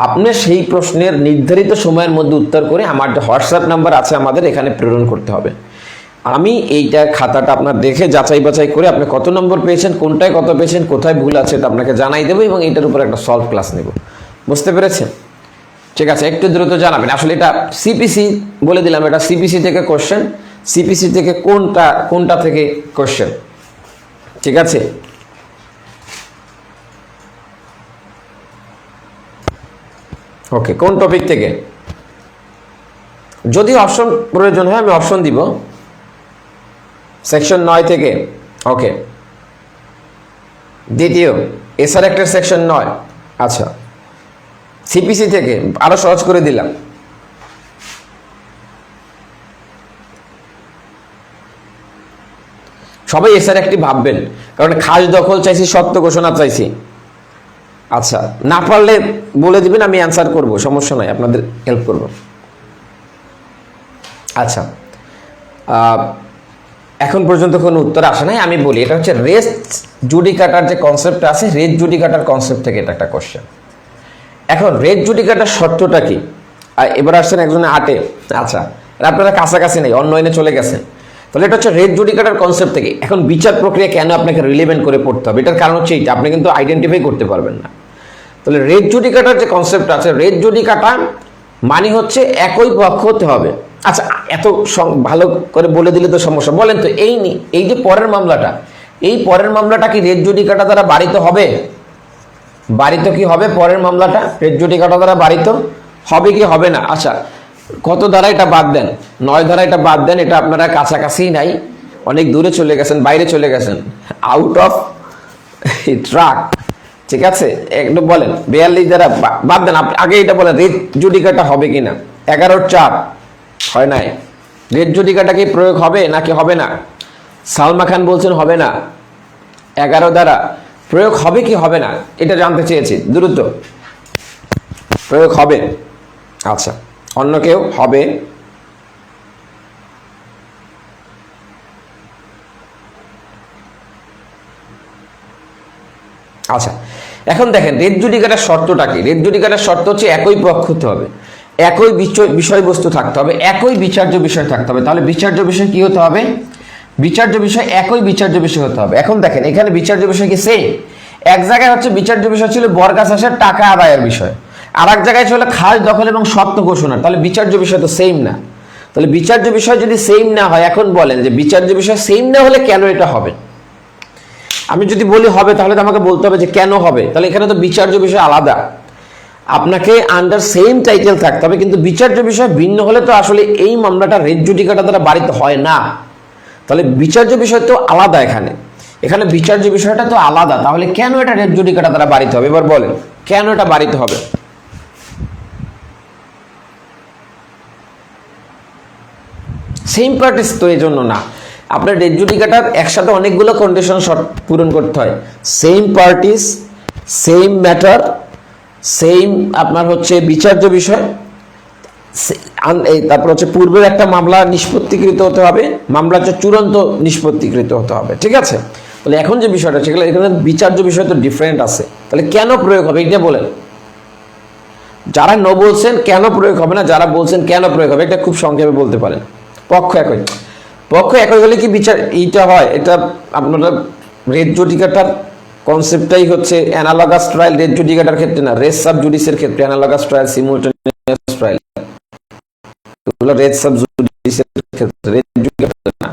আপনি সেই প্রশ্নের নির্ধারিত সময়ের মধ্যে উত্তর করে আমার যে হোয়াটসঅ্যাপ নাম্বার আছে আমাদের এখানে প্রেরণ করতে হবে। আমি এইটা খাতাটা আপনার দেখে যাচাই বাছাই করে আপনি কত নম্বর পেয়েছেন, কোনটায় কত পেয়েছেন, কোথায় ভুল আছে এটা আপনাকে জানাই দেবো এবং এটার উপর একটা সলভ ক্লাস নেব। বুঝতে পেরেছেন? ঠিক আছে, একটু দ্রুত জানাবেন। আসলে এটা সিপিসি বলে দিলাম, এটা সিপিসি থেকে কোশ্চেন, সিপিসি থেকে কোনটা থেকে কোশ্চেন, ঠিক আছে। ওকে, কোন টপিক থেকে? যদি অপশন প্রয়োজন হয় আমি অপশন দিব। সেকশন 9 থেকে। ওকে, দ্বিতীয় এসআর অ্যাক্টের সেকশন 9। আচ্ছা, সিপিসি থেকে আরো সহজ করে দিলাম। সবাই এসআর অ্যাক্টই ভাববেন, কারণ খাস দখল চাইছি, সত্ত্ব ঘোষণা চাইছি। আচ্ছা, না পারলে বলে দিবেন, আমি অ্যান্সার করব, সমস্যা নাই, আপনাদের হেল্প করব। আচ্ছা, এখন পর্যন্ত কোনো উত্তর আসে নাই, আমি বলি। এটা হচ্ছে রেস জুডিকাটার যে কনসেপ্ট আছে, রেস জুডিকাটার কনসেপ্ট থেকে এটা একটা কোশ্চেন। এখন রেস জুডিকাটার শর্তটা কি? এবার আসছেন একজনে 8-এ। আচ্ছা, আপনারা কাছাকাছি নেই, অন্য আইনে চলে গেছেন। তাহলে এটা হচ্ছে রেস জুডিকাটার কনসেপ্ট থেকে। এখন বিচার প্রক্রিয়া কেন আপনাকে রিলেভেন্ট করে পড়তে হবে, এটার কারণ হচ্ছে এইটা, আপনি কিন্তু আইডেন্টিফাই করতে পারবেন না। তাহলে রেস জুডিকাটার যে কনসেপ্ট আছে, রেস জুডিকাটা মানে হচ্ছে একই পক্ষ হতে হবে। আচ্ছা, এত ভালো করে বলে দিলে তো সমস্যা। বলেন তো, এই যে পরের মামলাটা, এই পরের মামলাটা কি রেস জুডিকাটা দ্বারা বাড়িত হবে? বাড়িত কি হবে পরের মামলাটা? রেস জুডিকাটা দ্বারা বাড়িত হবে কি হবে না? আচ্ছা, কত ধারা এটা বাদ দেন? 9 ধারা এটা বাদ দেন, এটা আপনারা কাছাকাছি নাই, অনেক দূরে চলে গেছেন, বাইরে চলে গেছেন, আউট অফ ট্রাক, ঠিক আছে। একটু বলেন 42 ধারা বাদ দেন, আগে এটা বলেন রেস জুডিকাটা হবে কিনা। 11-4 হয় নাই। রেস জুডিকাটা কি প্রয়োগ হবে নাকি হবে না? সালমা খান বলছেন হবে না। 11 ধারা প্রয়োগ হবে কি হবে না এটা জানতে চেয়েছি, দ্রুত। প্রয়োগ হবে। আচ্ছা, অন্য কেউ? হবে। আচ্ছা, এখন দেখেন রেস জুডিকাটার শর্তটা কি? রেস জুডিকাটার শর্ত হচ্ছে একই পক্ষ হতে হবে, একই বিষয়বস্তু থাকতে হবে, একই বিচার্য বিষয় থাকতে হবে। তাহলে বিচার্য বিষয় কি হতে হবে? বিচার্য বিষয় একই বিচার্য বিষয় হতে হবে। এখন দেখেন এখানে বিচার্য বিষয় কি সেম? এক জায়গায় হচ্ছে বিচার্য বিষয় ছিল বর্গা চাষের টাকা আদায়ের বিষয়, আর এক জায়গায় ছিল খাস দখল এবং সত্ত্ব ঘোষণা। তাহলে বিচার্য বিষয় তো সেম না। তাহলে বিচার্য বিষয় যদি সেম না হয়, এখন বলেন যে বিচার্য বিষয় সেম না হলে কেন এটা হবে? আমি যদি বলি হবে, তাহলে তো আমাকে বলতে হবে যে কেন হবে। তাহলে এখানে তো বিচার্য বিষয় আলাদা, আপনাকে আন্ডার সেম টাইটেল থাকতে হবে, কিন্তু বিচার্য বিষয় ভিন্ন হলে তো আসলে এই মামলাটা রেস জুডিকাটা দ্বারা বাড়িত হয় না। তাহলে বিচার্য বিষয় তো আলাদা, এখানে বিচার্য বিষয়টা তো আলাদা, তাহলে কেন এটা রেস জুডিকাটা দ্বারা বাড়িত হবে? এবার বলেন কেন এটা বাড়িত হবে? সেম পার্টিস তো, এই জন্য না। আপনার রেস জুডিকাটার একসাথে অনেকগুলো কন্ডিশন পূরণ করতে হয়। Same parties, same matter, same আপনার হচ্ছে বিচার্য বিষয়, তারপর হচ্ছে পূর্বের একটা মামলা নিষ্পত্তিকৃত হতে হবে, মামলা হচ্ছে চূড়ান্ত নিষ্পত্তিকৃত হতে হবে, ঠিক আছে। তাহলে এখন যে বিষয়টা সেগুলো এখানে বিচার্য বিষয় তো ডিফারেন্ট আছে, তাহলে কেন প্রয়োগ হবে এটা বলেন। যারা ন বলছেন কেন প্রয়োগ হবে না, যারা বলছেন কেন প্রয়োগ হবে, এটা খুব সংক্ষেপে বলতে পারেন। পক্ষ একই হলে কি বিচার এইটা হয়? এটা আপনারা রেট জুডিকাটার কনসেপ্টটাই হচ্ছে অ্যানালগাস ট্রায়াল, রেট জুডিকাটার ক্ষেত্রে না, রেস সাব জুডিসের ক্ষেত্রে অ্যানালগাস ট্রায়াল, সিমুলটেনিয়াস ট্রায়াল, এগুলো রেট সাব জুডিসের ক্ষেত্রে, রেট জুডিকাটার না।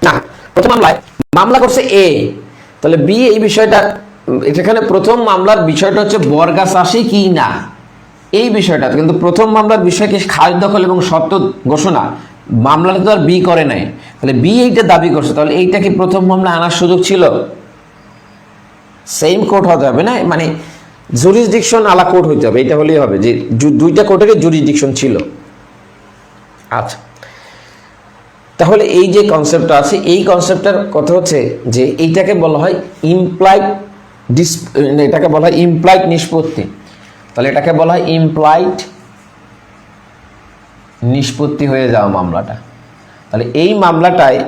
না, প্রথম মামলায় মামলা করছে এ, তাহলে বি এই বিষয়টা, এখানে প্রথম মামলার বিষয়টা হচ্ছে বর্গা চাষী কি না, এই বিষয়টা কিন্তু প্রথম মামলার বিষয়কে খাস দখল এবং সত্য ঘোষণা মামলাটা তো আর বি করে নাই, তাহলে বি এইটা দাবি করছে, তাহলে এইটা কি প্রথম মামলা আনার সুযোগ ছিল? সেম কোর্ট হতে হবে না, মানে জুরিসডিকশন আলা কোর্ট হইতে হবে, এটা হলেই হবে যে দুইটা কোর্টের জুরিসডিকশন ছিল। আচ্ছা, তাহলে এই যে কনসেপ্টটা আছে, এই কনসেপ্টটার কথা হচ্ছে যে এইটাকে বলা হয় ইমপ্লাইড এটাকে বলা হয় ইমপ্লাইড নিষ্পত্তি। তাহলে এটাকে বলা হয় ইমপ্লাইড নিষ্পত্তি হয়ে যাওয়া মামলাটা। তাহলে এই মামলাটায়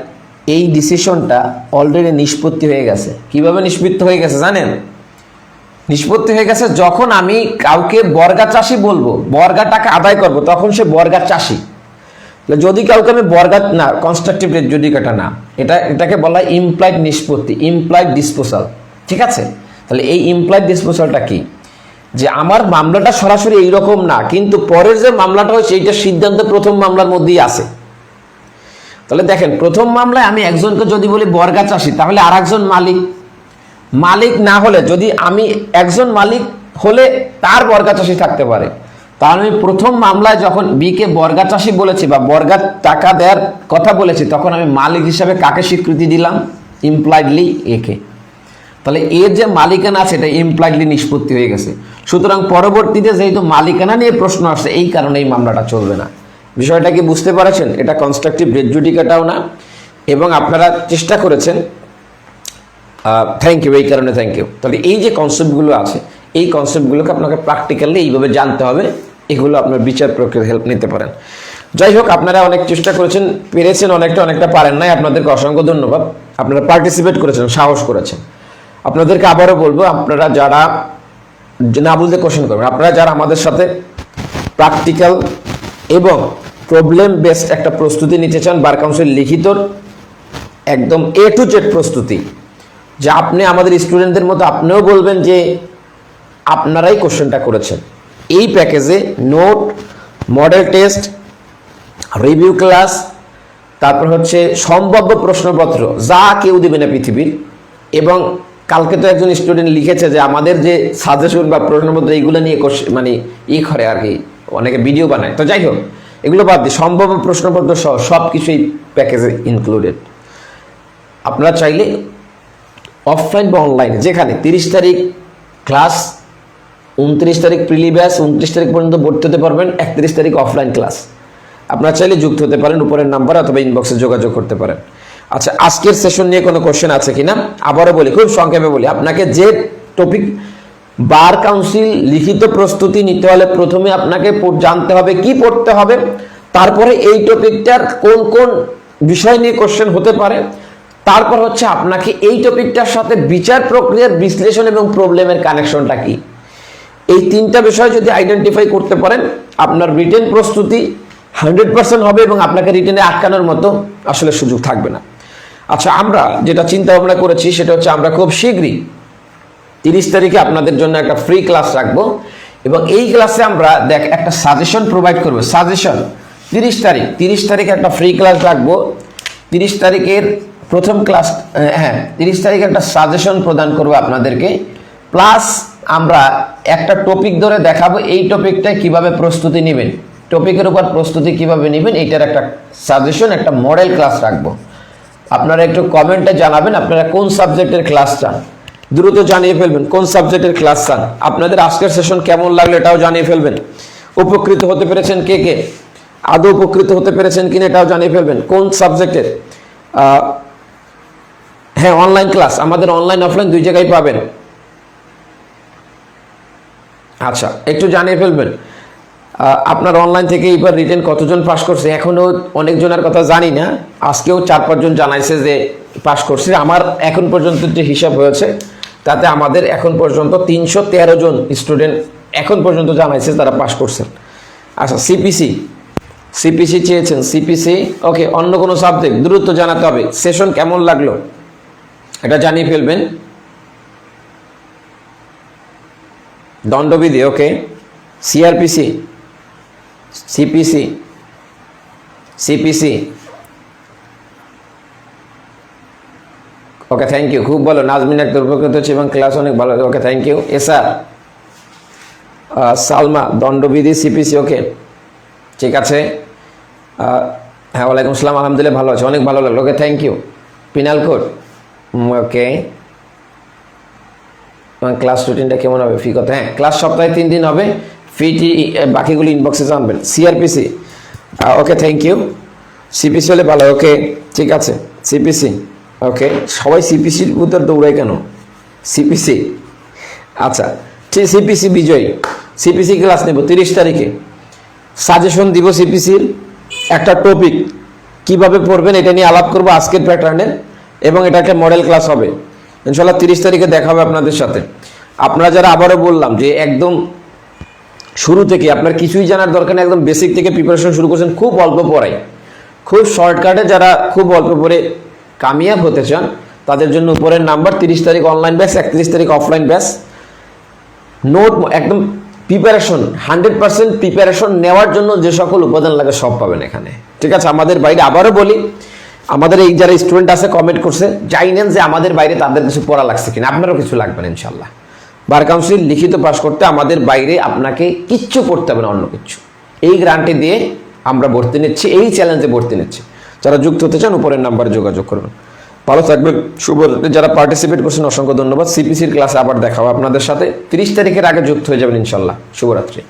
এই ডিসিশনটা অলরেডি নিষ্পত্তি হয়ে গেছে। কিভাবে নিষ্পত্তি হয়ে গেছে জানেন? নিষ্পত্তি হয়ে গেছে যখন আমি কাউকে বর্গা চাষী বলবো, বর্গা টাকা আদায় করব, তখন সে বর্গা চাষী। যদি কাউকে আমি বর্গা না, কনস্ট্রাকটিভ রেট জুডিকাটা না, এটাকে বলা হয় ইমপ্লাইড নিষ্পত্তি, ইমপ্লাইড ডিসপোজাল, ঠিক আছে। তাহলে এই ইমপ্লাইড ডিসপোজালটা কি? যে আমার মামলাটা সরাসরি এইরকম না, কিন্তু পরের যে মামলাটা হয়েছে এইটা সিদ্ধান্ত প্রথম মামলার মধ্যেই আছে। তাহলে দেখেন, প্রথম মামলায় আমি একজনকে যদি বলি বর্গা চাষী, তাহলে আর একজন মালিক না হলে, যদি আমি একজন মালিক হলে তার বর্গা চাষী থাকতে পারে, তাহলে আমি প্রথম মামলায় যখন বি কে বর্গা চাষী বলেছি বা বর্গা টাকা দেওয়ার কথা বলেছি, তখন আমি মালিক হিসাবে কাকে স্বীকৃতি দিলাম? ইমপ্লাইডলি একে। তাহলে এর যে মালিকানা আছে এটা ইমপ্লাইডলি নিষ্পত্তি হয়ে গেছে। সুতরাং পরবর্তীতে যেহেতু মালিকানা নিয়ে প্রশ্ন আসছে, এই কারণে এই মামলাটা চলবে না। বিষয়টা কি বুঝতে পারছেন? এটা কনস্ট্রাকটিভ রেট জুডিকাটাও না, এবং আপনারা চেষ্টা করেছেন, থ্যাংক ইউ, এই কারণে থ্যাংক ইউ। তাহলে এই যে কনসেপ্টগুলো আছে, এই কনসেপ্টগুলোকে আপনাকে প্র্যাকটিক্যালি এইভাবে জানতে হবে, এগুলো আপনার বিচার প্রক্রিয়ার হেল্প নিতে পারেন। যাই হোক, আপনারা অনেক চেষ্টা করেছেন, পেরেছেন অনেকটা পারেন নাই, আপনাদেরকে অসংখ্য ধন্যবাদ। আপনারা পার্টিসিপেট করেছেন, সাহস করেছেন। আপনাদেরকে আবারও বলবো, আপনারা যারা না বুঝলে কোশ্চেন করবেন, আপনারা যারা আমাদের সাথে প্র্যাকটিক্যাল এবং প্রবলেম বেসড একটা প্রস্তুতি নিতে চান, বার কাউন্সিল লিখিত একদম A to Z প্রস্তুতি, যে আপনি আমাদের স্টুডেন্টদের মতো আপনিও বলবেন যে আপনারাই কোশ্চেনটা করেছেন, এই প্যাকেজে note, model test, review class, তারপর হচ্ছে সম্ভাব্য প্রশ্নপত্র যা কেউ দেবে না পৃথিবীর। এবং কালকে তো একজন স্টুডেন্ট লিখেছে যে আমাদের যে সাজেশন বা প্রশ্নপত্র এইগুলো নিয়ে মানে করে আর কি, অনেকে ভিডিও বানায়। তো যাই হোক, এগুলো বাদ দিয়ে সম্ভাব্য প্রশ্নপত্র সহ সব কিছুই প্যাকেজে ইনক্লুডেড। আপনারা চাইলে অফলাইন বা অনলাইনে, যেখানে 30 তারিখ ক্লাস, 29 তারিখ প্রিলি ব্যাচ, 29 তারিখ পর্যন্ত ভর্তি হতে পারবেন, 31 তারিখ অফলাইন ক্লাস। আপনারা চাইলে যুক্ত হতে পারেন, উপরের নাম্বার অথবা ইনবক্সে যোগাযোগ করতে পারেন। আচ্ছা, আজকের সেশন নিয়ে কোনো কোশ্চেন আছে কিনা আবারও বলি, খুব সংক্ষেপে বলি। আপনাকে যে টপিক, বার কাউন্সিল লিখিত প্রস্তুতি নিতে হলে প্রথমে আপনাকে জানতে হবে কি পড়তে হবে, তারপরে এই টপিকটার কোন কোন বিষয় নিয়ে কোশ্চেন হতে পারে, তারপর হচ্ছে আপনাকে এই টপিকটার সাথে বিচার প্রক্রিয়ার বিশ্লেষণ এবং প্রবলেমের কানেকশনটা কি। এই তিনটা বিষয় যদি আইডেন্টিফাই করতে পারেন, আপনার রিটেন প্রস্তুতি 100% হবে এবং আপনাকে রিটেনে আটকানোর মতো আসলে সুযোগ থাকবে না। আচ্ছা, আমরা যেটা চিন্তা ভাবনা করেছি সেটা হচ্ছে আমরা খুব শীঘ্রই 30 তারিখে আপনাদের জন্য একটা ফ্রি ক্লাস রাখবো, এবং এই ক্লাসে আমরা একটা সাজেশন প্রোভাইড করবো। সাজেশন 30 তারিখে একটা ফ্রি ক্লাস রাখবো। 30 তারিখের প্রথম ক্লাস, 30 তারিখে একটা সাজেশন প্রদান করবো আপনাদেরকে, প্লাস আমরা একটা টপিক ধরে দেখাবো এই টপিকটায় কিভাবে প্রস্তুতি নেবেন, টপিকের উপর প্রস্তুতি কিভাবে নেবেন, এইটার একটা সাজেশন, একটা মডেল ক্লাস রাখবো। আপনারা একটু কমেন্টে জানাবেন আপনারা কোন সাবজেক্টের ক্লাস চান, দ্রুত জানিয়ে ফেলবেন কোন সাবজেক্টের ক্লাস চান। আপনাদের আজকের সেশন কেমন লাগলো এটাও জানিয়ে ফেলবেন। উপকৃত হতে পেরেছেন কে কে, আদৌ উপকৃত হতে পেরেছেন কিনা এটাও জানিয়ে ফেলবেন। কোন সাবজেক্টের, হ্যাঁ অনলাইন ক্লাস, আমাদের অনলাইন অফলাইন দুই জায়গায় পাবেন। আচ্ছা, একটু জানিয়ে ফেলবেন। আপনার অনলাইন থেকে এবার রিটেন কতজন পাস করছে এখনও অনেকজনের কথা জানি না, আজকেও 4-5 জন জানাইছে যে পাস করছে। আমার এখন পর্যন্ত যে হিসাব হয়েছে তাতে আমাদের এখন পর্যন্ত 313 জন স্টুডেন্ট এখন পর্যন্ত জানাইছে তারা পাস করছেন। আচ্ছা, সিপিসি চেয়েছেন, সিপিসি ওকে। অন্য কোনো সাবজেক্ট দ্রুত জানাতে হবে। সেশন কেমন লাগলো এটা জানিয়ে ফেলবেন। দণ্ডবিধি okay. CrPC, CPC okay, thank you, খুব ভালো। নাজমিন আক্তার উপকৃত হচ্ছে এবং ক্লাস অনেক ভালো, okay thank you. SR Salma, দণ্ডবিধি, সিপিসি ওকে, ঠিক আছে। হ্যাঁ, ওয়ালাইকুম আসসালাম, আলহামদুলিল্লাহ ভালো আছে, অনেক ভালো লাগলো, okay thank you. Penal code okay. Class রুটিনটা কেমন হবে, ফি কত? হ্যাঁ, ক্লাস সপ্তাহে 3 দিন হবে, ফিটি বাকিগুলো ইনবক্সে জানবেন। CrPC okay thank you. CPC হলে ভালো, ওকে ঠিক আছে। সিপিসি ওকে, সবাই সিপিসির ভিতর দৌড়ায় কেন? সিপিসি আচ্ছা ঠিক। সিপিসি বিজয়, সিপিসি ক্লাস নেব 30 তারিখে, সাজেশন দিব সিপিসির একটা টপিক কিভাবে পড়বেন এটা নিয়ে আলাপ করবো আজকের প্যাটার্নের, এবং এটা একটা মডেল ক্লাস হবে ইনশাল্লাহ। 30 তারিখে দেখা হবে আপনাদের সাথে। আপনারা যারা, আবারও বললাম যে একদম শুরু থেকে আপনার কিছুই জানার দরকার নেই, একদম বেসিক থেকে প্রিপারেশন শুরু করছেন, খুব অল্প পড়াই, খুব শর্টকাটে, যারা খুব অল্প পড়ে কামিয়াব হতে চান তাদের জন্য উপরের নাম্বার। 30 তারিখ অনলাইন ব্যাচ, 31 তারিখ অফলাইন ব্যাচ। নোট একদম প্রিপারেশন 100% প্রিপারেশন নেওয়ার জন্য যে সকল উপাদান লাগে সব পাবেন এখানে, ঠিক আছে। আমাদের বাইরে, আবারও বলি, আমাদের এই যারা স্টুডেন্ট আছে কমেন্ট করছে, জানেন যে আমাদের বাইরে তাদের কিছু পড়া লাগছে কিনা, আপনারও কিছু লাগবে না ইনশাল্লাহ। বার কাউন্সিল লিখিত পাস করতে আমাদের বাইরে আপনাকে কিচ্ছু করতে হবে না, অন্য কিছু। এই গ্রান্টি দিয়ে আমরা ভর্তি নিচ্ছি, এই চ্যালেঞ্জে ভর্তি নিচ্ছি। যারা যুক্ত হতে চান উপরের নাম্বারে যোগাযোগ করবেন। ভালো থাকবেন, শুভরাত্রি। যারা পার্টিসিপেট করছেন অসংখ্য ধন্যবাদ। সিপিসির ক্লাসে আবার দেখা হবে আপনাদের সাথে। 30 তারিখের আগে যুক্ত হয়ে যাবেন ইনশাল্লাহ। শুভরাত্রি।